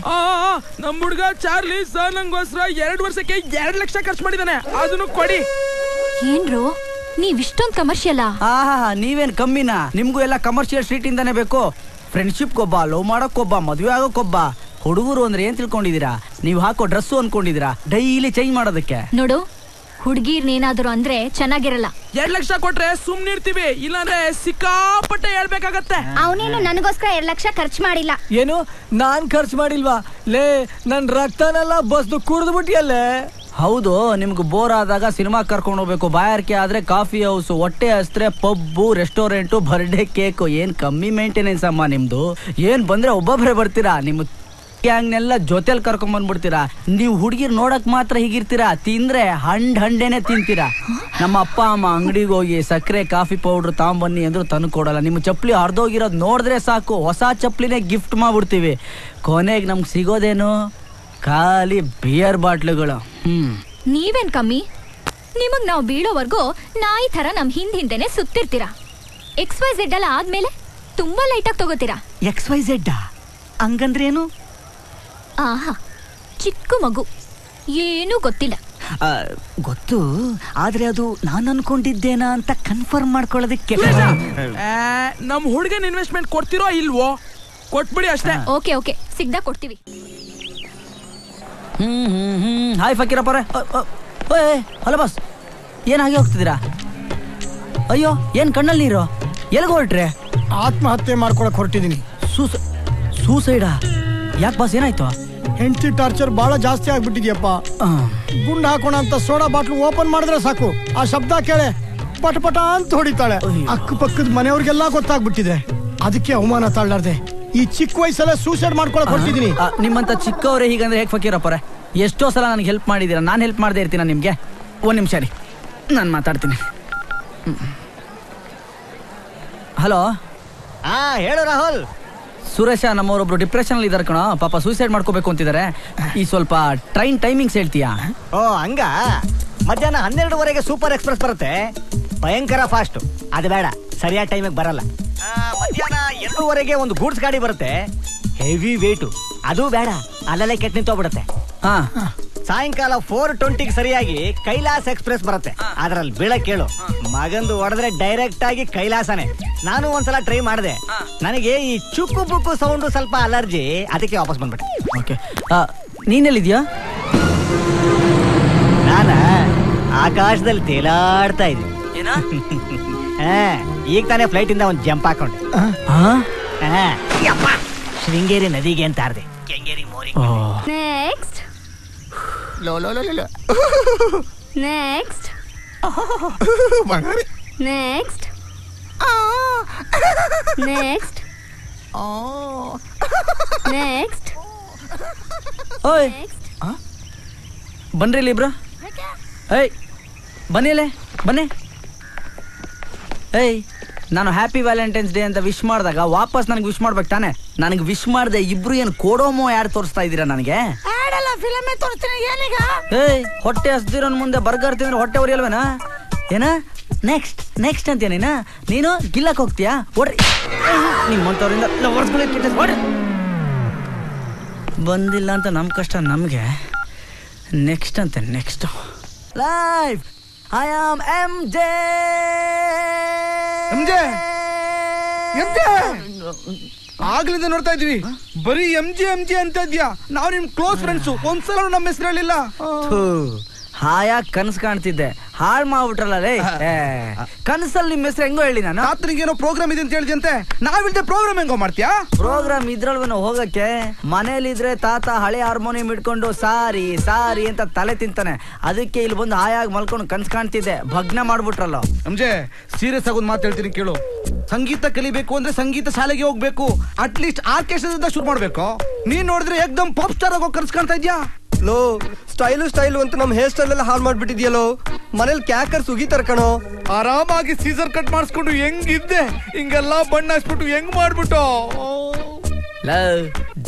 ನಮ್ ಹುಡ್ಗ ಚಾರ್ಲಿ ಸರ್ ನಂಗೋಸ್ಕರ 2 ವರ್ಷಕ್ಕೆ 2 ಲಕ್ಷ ಖರ್ಚು ಮಾಡಿದಾನೆ, ಅದನ್ನು ಕೊಡಿ. ಏನ್ರು ನೀವ್ ಇಷ್ಟೊಂದ್ ಕಮರ್ಷಿಯಲ್? ನೀವೇನ್ ಕಮ್ಮಿನಾ? ನಿಮ್ಗೂ ಎಲ್ಲ ಕಮರ್ಷಿಯಲ್ ಸ್ಟ್ರೀಟ್ ಇಂದಾನೆ ಬೇಕು. ಫ್ರೆಂಡ್ಶಿಪ್ ಕೊಬ್ಬ, ಲವ್ ಮಾಡೋಕ್ಕೊಬ್ಬ, ಮದುವೆ ಆಗೋಕ್ಕೊಬ್ಬ. ಹುಡುಗರು ಅಂದ್ರೆ ಏನ್ ತಿಳ್ಕೊಂಡಿದೀರಾ? ನೀವ್ ಹಾಕೋ ಡ್ರೆಸ್ ಅನ್ಕೊಂಡಿದೀರಾ ಡೈಲಿ ಚೇಂಜ್ ಮಾಡೋದಕ್ಕೆ? ನೋಡು, ಹುಡ್ಗೀರ್ನೇನಾದ್ರು ಅಂದ್ರೆ ಚೆನ್ನಾಗಿರಲ್ಲ. 2 ಲಕ್ಷ ಕೊಟ್ರೆ ಸುಮ್ನಿರ್ತೀವಿ, ಇಲ್ಲಾಂದ್ರೆ ಸಿಕ್ಕಾಪಟ್ಟೆ ಹೇಳ್ಬೇಕಾಗತ್ತೆ. ಅವನೇನು ನನಗೋಸ್ಕರ 2 ಲಕ್ಷ ಖರ್ಚು ಮಾಡಿಲ್ಲ. ಏನು ನಾನ್ ಖರ್ಚು ಮಾಡಿಲ್ವಾ? ಲೇ, ನನ್ ರಕ್ತನೆಲ್ಲ ಬಸ್ದು ಕುಡ್ದು ಬಿಟ್ಟಿಯಲ್ಲೇ. ಹೌದು, ನಿಮ್ಗೆ ಬೋರ್ ಆದಾಗ ಸಿನಿಮಾ ಕರ್ಕೊಂಡು ಹೋಗ್ಬೇಕು, ಬಾಯಾರಿಕೆ ಆದ್ರೆ ಕಾಫಿ ಹೌಸ್, ಹೊಟ್ಟೆ ಹಸ್ತ್ರೆ ಪಬ್ಬು, ರೆಸ್ಟೋರೆಂಟು, ಬರ್ಡೇ ಕೇಕು. ಏನ್ ಕಮ್ಮಿ ಮೇಂಟೆನೆನ್ಸ್ ಅಮ್ಮ ನಿಮ್ದು? ಏನ್ ಬಂದ್ರೆ ಒಬ್ಬೊಬ್ರೆ ಬರ್ತೀರಾ, ನಿಮ್ಮ ಗ್ಯಾಂಗ್ನೆಲ್ಲ ಜೊತೆಲ್ ಕರ್ಕೊಂಡ್ ಬಂದ್ಬಿಡ್ತೀರಾ. ನೀವು ಹುಡುಗಿರ್ ನೋಡಕ್ ಮಾತ್ರ ಹೀಗಿರ್ತೀರಾ, ತಿಂದ್ರೆ ಹಂಡೇನೆ ತಿಂತೀರಾ. ನಮ್ಮ ಅಪ್ಪ ಅಮ್ಮ ಅಂಗಡಿಗೆ ಹೋಗಿ ಸಕ್ಕರೆ ಕಾಫಿ ಪೌಡರ್ ತಾಂಬನ್ನಿ ಅಂದ್ರು ತಂದು ಕೊಡಲ್ಲ. ನಿಮ್ಮ ಚಪ್ಪಲಿ ಹರಿದೋಗಿರೋದು ನೋಡಿದ್ರೆ ಸಾಕು, ಹೊಸ ಚಪ್ಪಲಿನೇ ಗಿಫ್ಟ್ ಮಾಡ್ಬಿಡ್ತೀವಿ. ಕೊನೆಗೆ ನಮ್ಗೆ ಸಿಗೋದೇನು? ಖಾಲಿ ಬಿಯರ್ ಬಾಟ್ಲುಗಳು. ನೀವೇನ್ ಕಮ್ಮಿ? ನಿಮಗ್ ನಾವು ಬೀಳೋವರ್ಗೂ ನಾಯಿ ತರ ನಮ್ ಹಿಂದೆನೆ ಸುತ್ತಿರ್ತೀರಾ. XYZ ಎಲ್ಲ ಆದ್ಮೇಲೆ ತುಂಬಾ ಲೈಟಾಗಿ ತಗೋತೀರಾ. XYZ ಹಂಗಂದ್ರೆ ಏನು? ಆಹಾ, ಚಿಕ್ಕ ಮಗು, ಏನೂ ಗೊತ್ತಿಲ್ಲ. ಗೊತ್ತು, ಆದ್ರೆ ಅದು ನಾನು ಅನ್ಕೊಂಡಿದ್ದೇನಾ ಅಂತ ಕನ್ಫರ್ಮ್ ಮಾಡ್ಕೊಳ್ಳೋದಕ್ಕೆ. ನಮ್ ಹುಡುಗನ್ ಇನ್ವೆಸ್ಟ್ಮೆಂಟ್ ಕೊಡ್ತಿರೋ ಇಲ್ವೋ? ಕೊಟ್ಬಿಡಿ ಅಷ್ಟೇ. ಓಕೆ ಸಿಗ್ದಾ ಕೊಡ್ತೀವಿ. ಹಾಯ್ ಫಕೀರಪ್ಪರೇ. ಹಲೋ ಬಾಸ್, ಏನಾಗಿ ಹೋಗ್ತಿದ್ದೀರಾ? ಅಯ್ಯೋ, ಏನ್ ಕಣ್ಣಲ್ಲಿ ನೀರು? ಎಲ್ಗ ಹೊರಟ್ರೆ? ಆತ್ಮಹತ್ಯೆ ಮಾಡ್ಕೊಳಕ್ ಹೊರಟಿದೀನಿ. ಸೂಸೈಡಾ? ಯಾಕೆ ಬಾಸ್, ಏನಾಯ್ತು? ಹೆಂಡತಿ ಟಾರ್ಚರ್ ಬಹಳ ಜಾಸ್ತಿ ಆಗ್ಬಿಟ್ಟಿದ್ಯಪ್ಪ. ಗುಂಡ್ ಹಾಕೋಣ ಅಂತ ಸೋಡಾ ಬಾಟ್ಲು ಓಪನ್ ಮಾಡಿದ್ರೆ ಸಾಕು, ಆ ಶಬ್ದ ಕೇಳೆ ಪಟ ಅಂತ ಹೊಡಿತಾಳೆ. ಅಕ್ಕಪಕ್ಕದ ಮನೆಯವ್ರಿಗೆಲ್ಲ ಗೊತ್ತಾಗ್ಬಿಟ್ಟಿದೆ. ಅದಕ್ಕೆ ಅವಮಾನ ತಾಳ್ಲಾರ್ದೆ ಈ ಚಿಕ್ಕ ವಯಸ್ಸಲ್ಲೇ ಸೂಸೈಡ್ ಮಾಡ್ಕೊಳಕ್ ಹೊರಟಿದೀನಿ. ನಿಮ್ಮಂತ ಚಿಕ್ಕವರೇ ಹೀಗಂದ್ರೆ ಹೇಗೆ ಫಕೀರಪ್ಪರೇ? ಎಷ್ಟೋ ಸಲ ನನಗೆ ಹೆಲ್ಪ್ ಮಾಡಿದ್ದೀರಾ, ನಾನು ಹೆಲ್ಪ್ ಮಾಡದೇ ಇರ್ತೀನ ನಿಮ್ಗೆ? 1 ನಿಮಿಷ ರೀ, ನಾನು ಮಾತಾಡ್ತೀನಿ. ಹಲೋ. ಹೇಳು ರಾಹುಲ್. ಸುರೇಶ, ನಮ್ಮವರೊಬ್ರು ಡಿಪ್ರೆಷನ್ ಅಲ್ಲಿ ಇದಾರೆ ಕಣೋ, ಪಾಪ ಸೂಸೈಡ್ ಮಾಡ್ಕೋಬೇಕು ಅಂತಿದ್ದಾರೆ. ಈ ಸ್ವಲ್ಪ ಟ್ರೈನ್ ಟೈಮಿಂಗ್ಸ್ ಹೇಳ್ತೀಯಾ? ಹಂಗ ಮಧ್ಯಾಹ್ನ 12:15 ಸೂಪರ್ ಎಕ್ಸ್ಪ್ರೆಸ್ ಬರುತ್ತೆ, ಭಯಂಕರ ಫಾಸ್ಟ್. ಅದು ಬೇಡ, ಸರಿಯಾದ ಟೈಮಿಗೆ ಬರಲ್ಲ. ಮಧ್ಯಾಹ್ನ 2:15 ಒಂದು ಗೂಡ್ಸ್ ಗಾಡಿ ಬರುತ್ತೆ, ಹೆವಿ ವೇಟು. ಅದು ಬೇಡ, ಅಲ್ಲಲ್ಲೇ ಕೆಟ್ಟ ನಿಂತೋಗ್ಬಿಡುತ್ತೆ. ಸಾಯಂಕಾಲ 4:20 ಸರಿಯಾಗಿ ಕೈಲಾಸ ಎಕ್ಸ್ಪ್ರೆಸ್ ಬರುತ್ತೆ, ಅದ್ರಲ್ಲಿ ಬೀಳಕ್ ಕೇಳು. ಮಗಂದು ಹೊಡೆದ್ರೆ ಡೈರೆಕ್ಟ್ ಆಗಿ ಕೈಲಾಸನೆ. ನಾನು ಒಂದ್ಸಲ ಟ್ರೈ ಮಾಡಿದೆ, ನನಗೆ ಈ ಚುಕ್ಕು ಬುಕ್ಕು ಸೌಂಡು ಸ್ವಲ್ಪ ಅಲರ್ಜಿ, ಅದಕ್ಕೆ ವಾಪಸ್ ಬಂದ್ಬಿಟ್ಟೆ. ಓಕೆ, ನೀನೆಲ್ಲಿದ್ಯಾ? ಆಕಾಶದಲ್ಲಿ ತೇಲಾಡ್ತಾ ಇದ್ವಿ. ಈಗ ತಾನೇ ಫ್ಲೈಟ್ ಇಂದ ಒಂದು ಜಂಪ್ ಹಾಕೊಂಡೆ. ಶೃಂಗೇರಿ ನದಿಗೆ ಅಂತ ಆರ್ದೆ. ಕೆಂಗೇರಿ ಮೋರಿ. ನೆಕ್ಸ್ಟ್ ಲೋ ಲೋ ಲೋ ಲೋ. ನೆಕ್ಸ್ಟ್ ನೆಕ್ಸ್ಟ್ ನೆಕ್ಸ್ಟ್ ನೆಕ್ಸ್ಟ್ ಓಯ್ ಬನ್ರಿ ಇಲ್ಲಿ ಇಬ್ರು. ಏಯ್ ಬನ್ನಿಲೆ ಬನ್ನಿ. ಏಯ್ ನಾನು ಹ್ಯಾಪಿ ವ್ಯಾಲೆಂಟೈನ್ಸ್ ಡೇ ಅಂತ ವಿಶ್ ಮಾಡಿದಾಗ ವಾಪಸ್ ನನಗೆ ವಿಶ್ ಮಾಡ್ಬೇಕು ತಾನೆ? ನನಗೆ ವಿಶ್ ಮಾಡ್ದೆ ಇಬ್ರು ಏನು ಕೋಡೋಮೋ ಯಾರು ತೋರಿಸ್ತಾ ಇದ್ದೀರಾ ನನಗೆ? ಏಯ್ ಹೊಟ್ಟೆ ಹಸ್ದಿರೋನ್ ಮುಂದೆ ಬರ್ಗರ್ ತಿಂದ್ರೆ ಹೊಟ್ಟೆ ಉರಿಯಲ್ವೇನಾ? ಏನ ನೆಕ್ಸ್ಟ್ ನೆಕ್ಸ್ಟ್ ಅಂತೀಯ ನೀನು ಗಿಲ್ಲಕ್ ಹೋಗ್ತೀಯಾ? ಓಡ್ರಿ ನಿಮ್ಮಂತವ್ರಿಂದ ಓಡ್ರಿ. ಬಂದಿಲ್ಲ ಅಂತ ನಮ್ ಕಷ್ಟ ನಮ್ಗೆ. ನೆಕ್ಸ್ಟ್ ಅಂತೆ next life. I am MJ. ಆಗ್ಲಿಂದ ನೋಡ್ತಾ ಇದ್ವಿ ಬರೀ MJ ಅಂತ ಇದ್ಯಾ. ನಾವು ನಿಮ್ ಕ್ಲೋಸ್ ಫ್ರೆಂಡ್ಸು. ಒಂದ್ಸಲ ನಮ್ಮ ಹೆಸರು ಹೇಳಿಲ್ಲ. ಹಾಯಾಗಿ ಕನಸು ಕಾಣ್ತಿದ್ದೆ, ಹಾಳು ಮಾಡ್ಬಿಟ್ರಲ್ಲ ರೇ. ಕನಸಲ್ಲಿ ನಿಮ್ಮ ಹೆಸರು ಹೆಂಗೋ ಹೇಳಿ ನಾನು. ರಾತ್ರಿಗೇನೋ ಪ್ರೋಗ್ರಾಮ್ ಇದೆ ಅಂತ ಹೇಳಿದಂತೆ. ನಾವಿಲ್ದೆ ಪ್ರೋಗ್ರಾಮ್ ಹೆಂಗೋ ಮಾಡ್ತೀಯಾ? ಪ್ರೋಗ್ರಾಮ್ ಇದ್ರಲ್ವೇನೋ ಹೋಗಕ್ಕೆ. ಮನೇಲಿದ್ರೆ ತಾತ ಹಳೆ ಹಾರ್ಮೋನಿಯಂ ಇಟ್ಕೊಂಡು ಸಾರಿ ಸಾರಿ ಅಂತ ತಲೆ ತಿಂತಾನೆ. ಅದಕ್ಕೆ ಇಲ್ಲಿ ಬಂದು ಹಾಯಾಗಿ ಮಲ್ಕೊಂಡು ಕನಸು ಕಾಣ್ತಿದ್ದೆ. ಭಗ್ನ ಮಾಡ್ಬಿಟ್ರಲ್ಲ. MJ ಸೀರಿಯಸ್ ಆಗಿ ಒಂದು ಮಾತು ಹೇಳ್ತೀನಿ ಕೇಳು. ಸಂಗೀತ ಕಲಿಬೇಕು ಅಂದ್ರೆ ಸಂಗೀತ ಶಾಲೆಗೆ ಹೋಗ್ಬೇಕು. ಅಟ್ಲೀಸ್ಟ್ ಆರ್ಕೆಸ್ಟ್ರಾದಿಂದ ಶುರು ಮಾಡ್ಬೇಕು. ನೀನ್ ನೋಡಿದ್ರೆ ಏಕ್ದಮ್ ಪಾಪ್ ಸ್ಟಾರ್ ಆಗೋ ಕನಸು ಕಾಣ್ತಾ ಇದ್ಯಾ? ಲೋ ಸ್ಟೈಲು ಅಂತ ನಮ್ ಹೇರ್ ಸ್ಟೈಲ್ ಎಲ್ಲ ಹಾಳು ಮಾಡ್ಬಿಟ್ಟಿದ್ಯಲ್ಲೋ. ಮನೇಲಿ ಕ್ಯಾಕರ್ ಸುಗಿತಾರ ಕಣೋ. ಆರಾಮಾಗಿ ಸೀಸರ್ ಕಟ್ ಮಾಡಿಸ್ಕೊಂಡು ಹೆಂಗಿದ್ದೆ ಹಿಂಗೆಲ್ಲ ಬಣ್ಣ ಹಚ್ಬಿಟ್ಟು ಹೆಂಗ್ ಮಾಡ್ಬಿಟ್ಟು.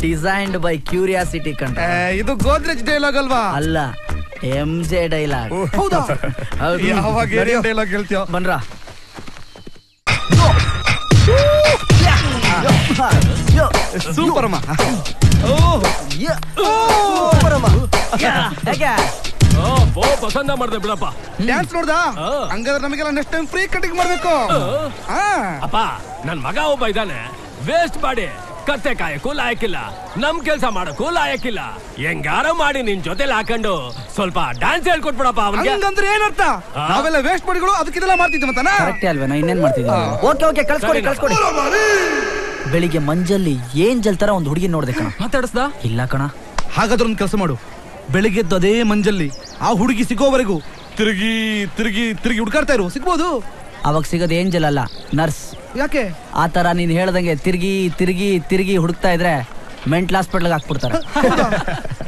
ಡಿಸೈನ್ಡ್ ಬೈ ಕ್ಯೂರಿಯಾಸಿಟಿ ಕಂಡ. ಇದು ಗೋದ್ರೇಜ್ ಡೈಲಾಗ್ ಅಲ್ವಾ? ಅಲ್ಲ, MJ ಡೈಲಾಗ್. ಹೌದಾ? ಯಾವಾಗ ಡೈಲಾಗ್ ಹೇಳ್ತೀಯ? ಬನ್ರ ಸೂಪರ್ ಅಮ್ಮ. ಪಸಂದ ಮಾಡ್ದೆ ಬಿಡಪ್ಪ. ಡ್ಯಾನ್ಸ್ ನೋಡ್ದ? ಹಂಗಾದ್ರೆ ನಮಗೆಲ್ಲ ನೆಕ್ಸ್ಟ್ ಟೈಮ್ ಫ್ರೀ ಕಟಿಂಗ್ ಮಾಡ್ಬೇಕು. ಅಪ್ಪ ನನ್ ಮಗ ಒಬ್ಬ ಇದ್ದಾನೆ, ವೇಸ್ಟ್ ಮಾಡಿ ಕತ್ತೆ ಕಾಯಕ್ಕೂ ಲಾಯಕ್ಕಿಲ್ಲ, ನಮ್ ಕೆಲ್ಸ ಮಾಡಕ್ಕೂ ಲಾಯಕ್ಕಿಲ್ಲ. ಹೆಂಗಾರ ಮಾಡಿ ನಿನ್ ಜೊತೆಲಿ ಹಾಕೊಂಡು ಸ್ವಲ್ಪ ಡ್ಯಾನ್ಸ್ ಹೇಳ್ಕೊಟ್ಬಿಡಪ್ಪ ಅವನಿಗೆ. ಹಂಗಂದ್ರೆ ಏನರ್ಥ? ನಾವೆಲ್ಲ ವೇಸ್ಟ್ ಮಾಡಿಗಳು ಅದಕ್ಕಿದೆಲ್ಲ ಮಾಡ್ತಿದ್ವಿ ಮತ್ತಾನ? ಕರೆಕ್ಟೇ ಅಲ್ವೇನೋ, ಇನ್ನೇನ್ ಮಾಡ್ತಿದ್ವಿ? ಓಕೆ ಕಳ್ಸ್ಕೊಡಿ. ಬೆಳಿಗ್ಗೆ ಮಂಜಲ್ಲಿ ಏಂಜಲ್ ತರ ಒಂದು ಹುಡುಗಿ ನೋಡ್ದೆ ಕಣ. ಮಾತಾಡಿಸ್ದ? ಇಲ್ಲ ಕಣ. ಹಾಗಾದ್ರೆ ಒಂದು ಕೆಲಸ ಮಾಡು, ಬೆಳಿಗ್ಗೆದ್ದು ಅದೇ ಮಂಜಲ್ಲಿ ಆ ಹುಡುಗಿ ಸಿಗೋವರೆಗೂ ತಿರುಗಿ ತಿರುಗಿ ತಿರುಗಿ ಹುಡ್ಕಾಡ್ತಾ ಇರು, ಸಿಗ್ಬೋದು. ಅವಾಗ ಸಿಗೋದು ಏಂಜಲ್ ಅಲ್ಲ, ನರ್ಸ್. ಯಾಕೆ? ಆ ತರ ನೀನ್ ಹೇಳ್ದಂಗೆ ತಿರುಗಿ ತಿರುಗಿ ತಿರುಗಿ ಹುಡುಕ್ತಾ ಇದ್ರೆ ಮೆಂಟಲ್ ಹಾಸ್ಪಿಟಲ್ ಹಾಕ್ಬಿಡ್ತಾರೆ.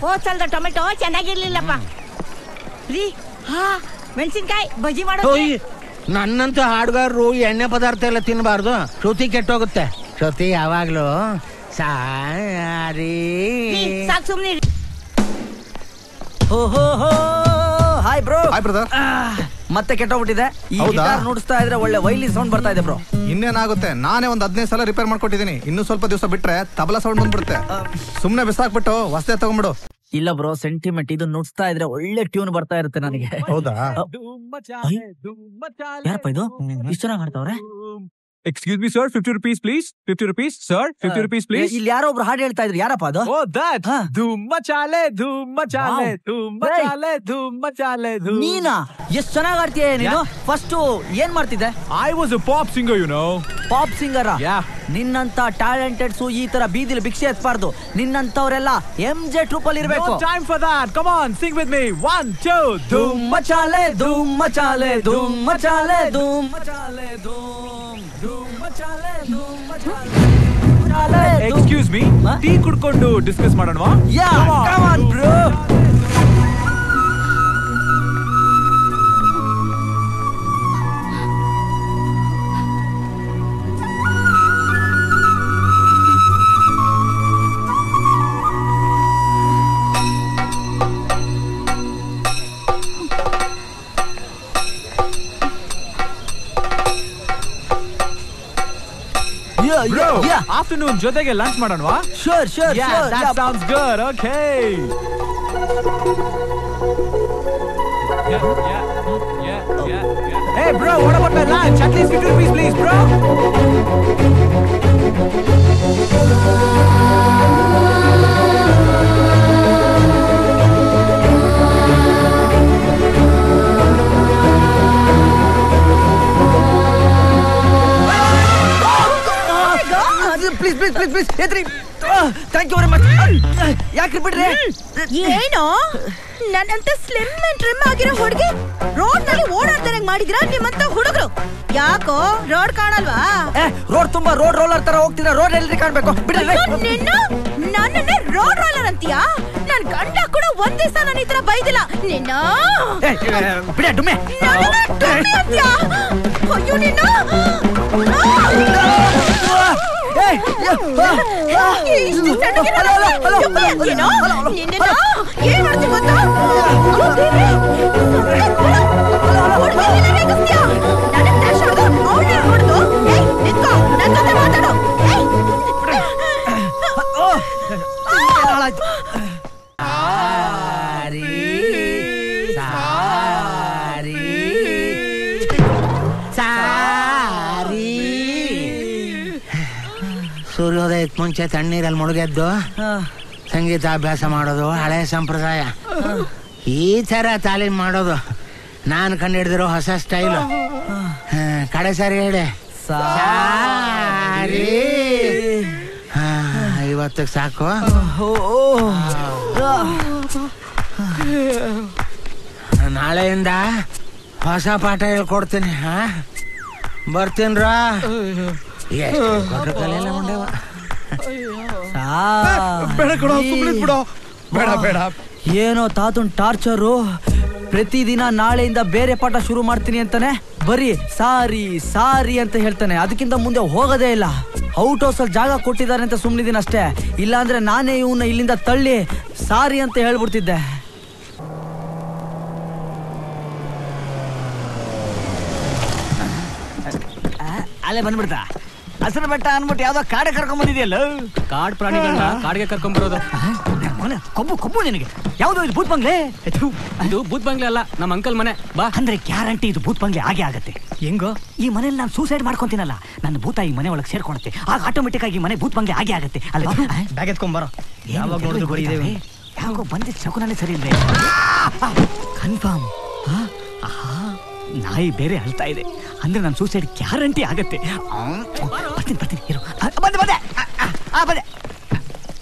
ಹೋದ ಟೊಮೆಟೊ ಚೆನ್ನಾಗಿರ್ಲಿಲ್ಲಪ್ಪ. ಮೆಣಸಿನ್ಕಾಯಿ ಬಜ್ಜಿ ಮಾಡೋ. ನನ್ನಂತ ಹಾಡುಗಾರರು ಎಣ್ಣೆ ಪದಾರ್ಥ ಎಲ್ಲ ತಿನ್ನಬಾರ್ದು, ಶ್ರುತಿ ಕೆಟ್ಟೋಗುತ್ತೆ. ಶ್ರುತಿ ಯಾವಾಗ್ಲೂ ಸಾರಿ. ಸಾಕು ಸುಮ್ನೆ. Hi bro. Hi brother. ಮತ್ತೆ ಕೆಟ್ಟೋಗ್ಬಿಟ್ಟಿದೆ. ಈ ಗಿಟಾರ್ ನುಡಿಸ್ತಾ ಇದ್ರೆ ಒಳ್ಳೆ ವೈಲಿ ಸೌಂಡ್ ಬರ್ತಾ ಇದೆ ಬ್ರೋ. ಇನ್ನೇನಾಗುತ್ತೆ, ನಾನೇ ಒಂದು 15 ಸಲ ರಿಪೇರ್ ಮಾಡ್ಕೊಟ್ಟಿದ್ದೀನಿ. ಇನ್ನು ಸ್ವಲ್ಪ ದಿವಸ ಬಿಟ್ರೆ ತಬಲಾ ಸೌಂಡ್ ಬಂದ್ಬಿಡುತ್ತೆ. ಸುಮ್ನೆ ಬಿಸಾಕ್ಬಿಟ್ಟು ಹೊಸದೇ ತಗೊಂಡ್ಬಿಡು. ಇಲ್ಲ ಬ್ರೋ, ಸೆಂಟಿಮೆಂಟ್ ಇದು ನುಡಿಸ್ತಾ ಇದ್ರೆ ಒಳ್ಳೆ ಟ್ಯೂನ್ ಬರ್ತಾ ಇರುತ್ತೆ ನನಗೆ. ಹೌದಾ? ಯಾರಪ್ಪ ಇದು ಇಷ್ಟು ಚೆನ್ನಾಗಿ ಹಾಡ್ತಾವ್ರೆ? Excuse me, sir. 50 rupees, please. 50 rupees, sir. 50 rupees, please. ಇಲ್ಲಿ ಯಾರೋ ಒಬ್ರು ಹಾಡು ಹೇಳ್ತಾ ಇದ್ರು, ಯಾರಪ್ಪ ಅದು? Oh, that. ಧೂಮ ಚಾಲೆ ನೀನಾ? ಎಷ್ಟು ಚೆನ್ನಾಗಿ ಆಡ್ತೀಯ ನೀನು. ಫಸ್ಟ್ ಏನ್ ಮಾಡ್ತಿದ್ದೆ? I was a pop singer, you know. Pop singer? Yeah. ನಿನ್ನಂತ ಟ್ಯಾಲೆಂಟೆಡ್ಸ್ ಈ ತರ ಬೀದಿಲಿ ಭಿಕ್ಷೆ ಎತ್ಬಾರ್ದು. ನಿನ್ನಂತವರೆಲ್ಲ MJ ಟ್ರೂಪ್ ಅಲ್ಲಿ ಇರ್ಬೇಕು. No time for that. Come on, sing with me. 1, 2. ಧೂಮ ಚಾಲೆ ಧೂಮ ಚಾಲೆ ಧೂಮ ಚಾಲೆ ಧೂಮ ಚಾಲೆ ಧೂಮ ಚಾಲೆ ಧೂಮ ಚಾಲೆ. Excuse me. ಟೀ ಕುಡ್ಕೊಂಡು ಡಿಸ್ಕಸ್ ಮಾಡೋಣವಾ? Yeah, come on bro. Bro, afternoon ಜೊತೆಗೆ ಲಂಚ್ ಮಾಡೋಣವಾ? Sure. Yeah, that sounds good. Okay. Yeah. Hey bro, what about my lunch? At least 50 rupees, please, bro. Please ಎದ್ರಿ. Thank you very much. ಯಾಕೆ ಬಿಡ್ರಿ? ಏನೋ ನನ್ನಂತ ಸ್ಲಿಮ್ ಅಂಡ್ ಟ್ರಿಮ್ ಆಗಿರೋ ಹುಡುಗಿ ರೋಡ್ ನಲ್ಲಿ ಓಡಾಡ್ತಾರೆ ಮಾಡಿದ್ರ ನಿಮ್ಮಂತ ಹುಡುಗರು. ಯಾಕೋ ರೋಡ್ ಕಾಣಲ್ವಾ? ರೋಡ್ ತುಂಬಾ ರೋಡ್ ರೋಲರ್ ತರ ಹೋಗ್ತಿದ್ರೆ ರೋಡ್ ಎಲ್ಲಿ ಕಾಣ್ಬೇಕು? ಬಿಡ್ರಿ. ನನ್ನನ್ನೇ ರೋಡ್ ರೋಲರ್ ಅಂತೀಯಾ? ನನ್ ಗಂಡ ಕೂಡ ಒಂದ್ ದಿವಸ ನನ್ನ ಈ ತರ ಬೈದಿಲ್ಲ ನಿನ್ನ. ಬಿಡ ಡುಮ್ಮೆ. ಅಯ್ಯೋ ನಿನ್ನ ಏನ್ ಮಾಡ್ತೀವಿ ಗೊತ್ತಾ? ಸೂರ್ಯೋದಯಕ್ಕೆ ಮುಂಚೆ ತಣ್ಣೀರಲ್ಲಿ ಮುಳುಗೆದ್ದು ಸಂಗೀತಾಭ್ಯಾಸ ಮಾಡೋದು ಹಳೆ ಸಂಪ್ರದಾಯ. ಈ ತರ ತಾಲೀಮ್ ಮಾಡೋದು ನಾನು ಕಂಡಿಡಿದಿರೋ ಹೊಸ ಸ್ಟೈಲು. ಕಡೆ ಸರಿ ಹೇಳಿ. ಸಾರಿ. ಇವತ್ತಿಗೆ ಸಾಕು. ನಾಳೆಯಿಂದ ಹೊಸ ಪಾಠ ಹೇಳ್ಕೊಡ್ತೀನಿ. ಬರ್ತೀನ್ರಾ. ಏನೋ ತಾತುನ್ ಟಾರ್ಚರು. ಪ್ರತಿದಿನ ನಾಳೆಯಿಂದ ಬೇರೆ ಪಾಠ ಶುರು ಮಾಡ್ತೀನಿ ಅಂತಾನೆ. ಬರೀ ಸಾರಿ ಸಾರಿ ಅಂತ ಹೇಳ್ತಾನೆ. ಅದಕ್ಕಿಂತ ಮುಂದೆ ಹೋಗೋದೇ ಇಲ್ಲ. ಔಟ್ ಹೌಸ್ ಅಲ್ಲಿ ಜಾಗ ಕೊಟ್ಟಿದ್ದಾರೆ ಅಂತ ಸುಮ್ಮನಿದ್ದೀನಿ ಅಷ್ಟೇ. ಇಲ್ಲಾಂದ್ರೆ ನಾನೇ ಇವನ್ನ ಇಲ್ಲಿಂದ ತಳ್ಳಿ ಸಾರಿ ಅಂತ ಹೇಳ್ಬಿಡ್ತಿದ್ದೆ. ಅಲ್ಲೇ ಬಂದ್ಬಿಡ್ತಾ ಹಸಿರು ಬೆಟ್ಟ ಅನ್ಬಿಟ್ಟು ಯಾವ್ದೋ ಕಾಡೆ ಕರ್ಕೊಂಡ್ ಬಂದಿದೆಯಲ್ಲ. ಕಾಡ್ ಪ್ರಾಣಿಗಳನ್ನ ಕಾಡಿಗೆ ಕರ್ಕೊಂಡ್ ಬರೋದು. ಕೊಬ್ಬು ಕೊಬ್ಬು ನಿನಗೆ. ಯಾವ್ದು ಇದು ಭೂತ್ ಬಂಗ್ಲೆ? ಇದು ಭೂತ್ ಬಂಗ್ಲೆ ಅಲ್ಲ, ನಮ್ಮ ಅಂಕಲ್ ಮನೆ. ಬಾ. ಅಂದ್ರೆ ಗ್ಯಾರಂಟಿ ಇದು ಭೂತ್ ಬಂಗ್ಲೆ ಆಗೇ ಆಗತ್ತೆ. ಹೆಂಗೋ ಈ ಮನೇಲಿ ನಾನು ಸೂಸೈಡ್ ಮಾಡ್ಕೊಂತೀನಲ್ಲ, ನನ್ನ ಭೂತ ಈ ಮನೆ ಒಳಗೆ ಸೇರ್ಕೊಳುತ್ತೆ. ಆಗ ಆಟೋಮೆಟಿಕ್ ಆಗಿ ಮನೆ ಭೂತ್ ಬಂಗ್ಲೆ ಆಗೇ ಆಗತ್ತೆ ಅಲ್ವಾ? ಬ್ಯಾಗ್ ಎತ್ಕೊಂಬರೋ. ಯಾವಾಗ ನೋಡಿದ್ರು ಬರೀ ಯಾವಾಗೋ ಬಂದಿದ್ದ ಶಕುನಲ್ಲೇ ಸರಿ ಇಲ್ವೇ? ಕನ್ಫರ್ಮ್. ನಾಯಿ ಬೇರೆ ಅಳ್ತಾ ಇದೆ ಅಂದ್ರೆ ನನ್ನ ಸೂಸೈಡ್ ಗ್ಯಾರಂಟಿ ಆಗತ್ತೆ. ಬರ್ತೀನಿ ಬರ್ತೀನಿ ಇರು. ಬಂದೆ ಬಂದೆ ಬಂದೆ.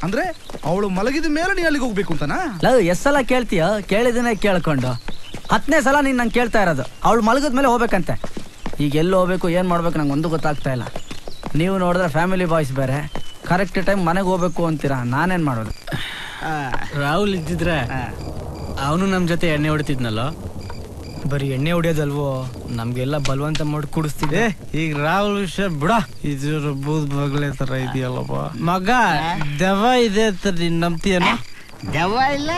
ಅಂದ್ರೆ ಅವಳು ಮಲಗಿದ ಮೇಲೆ ನೀ ಅಲ್ಲಿಗೆ ಹೋಗ್ಬೇಕು ಅಂತನಾ? ಎಷ್ಟ್ ಸಲ ಕೇಳ್ತೀಯ? ಕೇಳಿದನೆ ಕೇಳ್ಕೊಂಡು 10ನೇ ಸಲ ನೀನ್ ನಂಗೆ ಕೇಳ್ತಾ ಇರೋದು. ಅವಳು ಮಲಗಿದ ಮೇಲೆ ಹೋಗ್ಬೇಕಂತೆ. ಈಗ ಎಲ್ಲಿ ಹೋಗ್ಬೇಕು ಏನ್ ಮಾಡ್ಬೇಕು ನಂಗೆ ಒಂದು ಗೊತ್ತಾಗ್ತಾ ಇಲ್ಲ. ನೀವು ನೋಡಿದ್ರೆ ಫ್ಯಾಮಿಲಿ ಬಾಯ್ಸ್ ಬೇರೆ ಕರೆಕ್ಟ್ ಟೈಮ್ ಮನೆಗೆ ಹೋಗ್ಬೇಕು ಅಂತೀರಾ. ನಾನೇನ್ ಮಾಡೋದು? ರಾಹುಲ್ ಇದ್ದಿದ್ರೆ ಅವನು ನಮ್ ಜೊತೆ ಎಣ್ಣೆ ಹೊಡಿತಿದ್ನಲ್ಲ. ಬರೀ ಎಣ್ಣೆ ಹೊಡಿಯೋದಲ್ವೋ, ನಮ್ಗೆಲ್ಲ ಬಲವಂತ ಮಾಡಿ ಕುಡಿಸ್ತಿದ್ದೆ. ಈಗ ರಾಹುಲ್ ವಿಷಯ ಬಿಡ. ಇದ್ರ ಬೂದ್ ಬಗ್ಲೆ ತರ ಇದೆಯಲ್ಲಪ್ಪ ಮಗ. ದೆವ್ವ ಇದೆ ಅಂತ ನೀನ್ ನಂಬ್ತೀಯನ? ದೆವ್ವ ಇಲ್ಲ,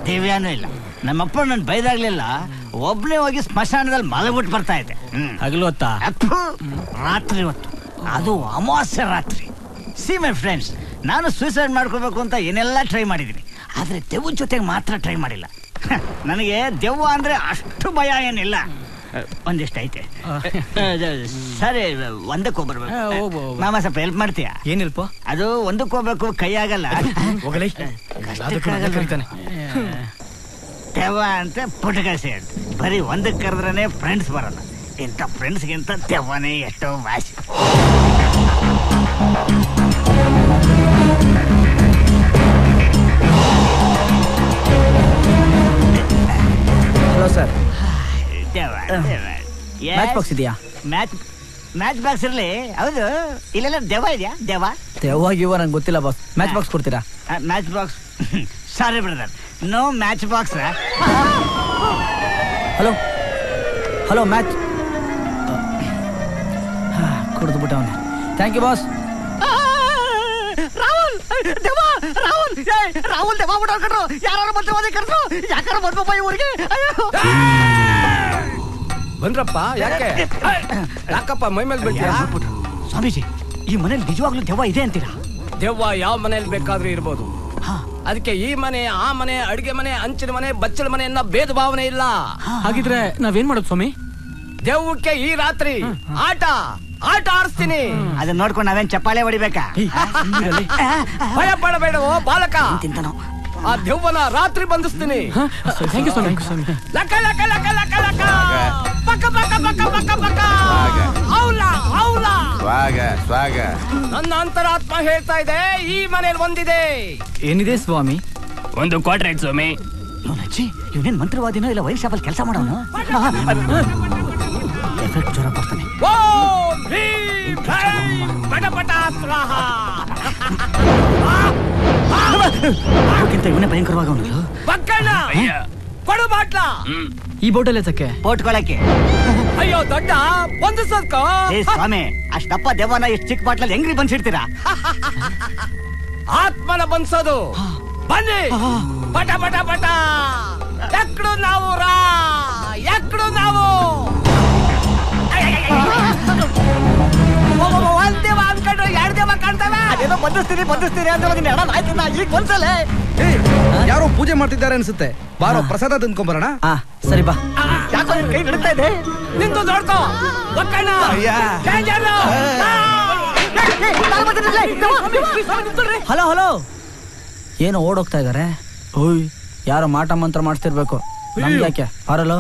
ದಿವ್ಯಾನೂ ಇಲ್ಲ. ನಮ್ಮಪ್ಪ ನನ್ ಬೈದಾಗ್ಲಿಲ್ಲ. ಒಬ್ನೇ ಹೋಗಿ ಸ್ಮಶಾನದಲ್ಲಿ ಮಲಗ್ಬಿಟ್ಟು ಬರ್ತಾ ಇದ್ದೆ. ಹಗಲು ಹೊತ್ತಾ? ರಾತ್ರಿ ಹೊತ್ತು, ಅದು ಅಮಾವಾಸ್ಯೆ ರಾತ್ರಿ. ಸಿ ಮೈ ಫ್ರೆಂಡ್ಸ್, ನಾನು ಸೂಸೈಡ್ ಮಾಡ್ಕೋಬೇಕು ಅಂತ ಏನೆಲ್ಲ ಟ್ರೈ ಮಾಡಿದ್ದೀನಿ, ಆದ್ರೆ ದೆವ್ವದ ಜೊತೆಗೆ ಮಾತ್ರ ಟ್ರೈ ಮಾಡಿಲ್ಲ. ನನಗೆ ದೆವ್ವ ಅಂದ್ರೆ ಅಷ್ಟು ಭಯ ಏನಿಲ್ಲ. ಒಂದಿಷ್ಟು ಐತೆ. ಸರಿ, ಒಂದಕ್ಕೆ ಹೋಗ್ಬರ್ಬೇಕು. ಮಾಮ ಸ್ವಲ್ಪ ಹೆಲ್ಪ್ ಮಾಡ್ತೀಯಾ? ಏನ್ ಹೆಲ್ಪ್? ಅದು ಒಂದಕ್ಕೆ ಹೋಗ್ಬೇಕು, ಕೈ ಆಗಲ್ಲ. ದೆವ್ವ ಅಂತ ಪುಟಕಾಸಿ ಅಂತ ಬರೀ ಒಂದಕ್ಕೆ ಕರೆದ್ರೇ ಫ್ರೆಂಡ್ಸ್ ಬರಲ್ಲ. ಇಂಥ ಫ್ರೆಂಡ್ಸ್ಗಿಂತ ದೆವ್ವನೇ ಎಷ್ಟೋ ವಾಸಿ. Hello sir. ಮ್ಯಾಚ್ ಬಾಕ್ಸ್ ಇದೆಯಾ? ಮ್ಯಾಚ್ ಬಾಕ್ಸ್ ಇರ್ಲಿ. ಹೌದು, ಇಲ್ಲೆಲ್ಲ ದೆವ್ವ ಇದೆಯಾ? ದೆವ್ವ ಗಿವ್ವ ನಂಗೆ ಗೊತ್ತಿಲ್ಲ ಬಾಸ್. ಮ್ಯಾಚ್ ಬಾಕ್ಸ್ ಕೊಡ್ತೀರಾ? Match box? Sorry brother, no match box. Hello hello, match ಕುಡಿದು ಬಿಟ್ಟವನೆ. Thank you boss. ರಾಹುಲ್ ದೆವ್ವ, ರಾಹುಲ್ ರಾಹುಲ್ ದೆವ್ವ ಬಿಟ್ಟರು. ಯಾರು ಬಂದ್ರೆ ಕರೆದ್ರು. ಯಾಕಾರ ಬಂದ್ಬಪ್ಪ ಈ ಊರಿಗೆ? ಬಂದ್ರಪ್ಪ. ಯಾಕೆ ಯಾಕಪ್ಪ ಮೈ ಮೇಲೆ ಬೀಳ್ತೀರಾ? ಸ್ವಾಮೀಜಿ, ಈ ಮನೇಲಿ ನಿಜವಾಗ್ಲೂ ದೆವ್ವ ಇದೆ ಅಂತೀರಾ? ದೆವ್ವ ಯಾವ ಮನೇಲಿ ಬೇಕಾದ್ರೂ ಇರ್ಬೋದು. ಅದಕ್ಕೆ ಈ ಮನೆ, ಆ ಮನೆ, ಅಡಿಗೆ ಮನೆ, ಹಂಚಿನ ಮನೆ, ಬಚ್ಚಲ ಮನೆ ಅನ್ನೋ ಭೇದ ಭಾವನೆ ಇಲ್ಲ. ಹಾಗಿದ್ರೆ ನಾವೇನ್ ಮಾಡೋದು ಸ್ವಾಮಿ? ದೆವ್ವಕ್ಕೆ ಈ ರಾತ್ರಿ ಆಟ ಆಡಿಸ್ತೀನಿ. ಅದನ್ನ ನೋಡ್ಕೊಂಡು ನಾವೇನ್ ಚಪ್ಪಾಳೆ ಹೊಡಿಬೇಕಾ? ಭಯ ಪಡಬೇಡವೋ ಬಾಲಕ. ಆ ದೆವ್ವನ ರಾತ್ರಿ ಬಂಧಿಸ್ತೀನಿ. ಲಕ ಲಕ ಲಕ ಲಕ ಲಕ, ಪಕ್ಕ ಪಕ್ಕ ಪಕ್ಕ ಪಕ್ಕ ಪಕ್ಕ, ಸ್ವಾಗ ಸ್ವಾಗ. ನನ್ನ ಅಂತರಾತ್ಮ ಹೇಳ್ತಾ ಇದೆ ಈ ಮನೇಲಿ ಒಂದಿದೆ. ಏನಿದೆ ಸ್ವಾಮಿ? ಒಂದು ಕ್ವಾರ್ಟರ್ ಆಯ್ತು ಸ್ವಾಮಿ. ಅಜ್ಜಿ ಇವನೇನ್ ಮಂತ್ರವಾದಿನೋ ಇಲ್ಲ ವೈನ್ ಶಾಪಲ್ಲಿ ಕೆಲಸ ಮಾಡೋನು? ಎಫೆಕ್ಟ್ ಜ್ವರ ಬರ್ತಾನೆ. ಇವನೇ ಭಯಂಕರವಾಗ ಅವನು. ಕೊಡು ಬಾಟ್ಲ. ಈ ಬೋಟಲ್ ಎತ್ತಕ್ಕೆ ಪೋಟ್ಕೊಳಕ್ಕೆ. ಅಯ್ಯೋ ದೊಡ್ಡ ಒಂದು ಸದ್ಕ. ಏ ಸ್ವಾಮಿ ಅಷ್ಟಪ್ಪ ದೆವ್ವನ ಎಷ್ಟು ಚಿಕ್ಕ ಬಾಟ್ಲಲ್ಲಿ ಹೆಂಗ್ರಿ ಬಂದ್ಸಿಡ್ತೀರಾ? ಆತ್ಮನ ಬಂದ್ಸೋದು. ಬನ್ನಿ ಪಟ ಪಟ ಪಟ. ಎಕ್ಕಡು ನಾವು ರಾ ಎಕ್ಕಡು ನಾವು. ಒಂದ್ ದೇವ ಅನ್ಕೊಂಡ್ರೆ ಎರಡು ದೇವ ಕಾಣ್ತವೆ. ಅದೇನೋ ಬಂಧಿಸ್ತೀನಿ ಅಂತ ಆಯ್ತಿಲ್ಲ ಈಗ ಒಂದ್ಸಲ. ಯಾರೋ ಪೂಜೆ ಮಾಡ್ತಿದ್ದಾರೆ ಅನ್ಸುತ್ತೆ. ಬಾರೋ ಪ್ರಸಾದ ತಿನ್ಕೊಂಬರೋಣ. ಸರಿ ಬಾ. ಯಾಕೋ ನಿನ್ ಕೈ ನಡೀತಾ ಇದೆ. ನಿಂತು ನೋಡ್ಕೋ. ಹಲೋ ಹಲೋ, ಏನು ಓಡೋಗ್ತಾ ಇದಾರೆ? ಓಯ್, ಯಾರೋ ಮಾಟ ಮಂತ್ರ ಮಾಡಿಸ್ತಿರ್ಬೇಕು. ನಮ್ಗೆ ಯಾಕೆ? ಅವರಲ್ಲೋ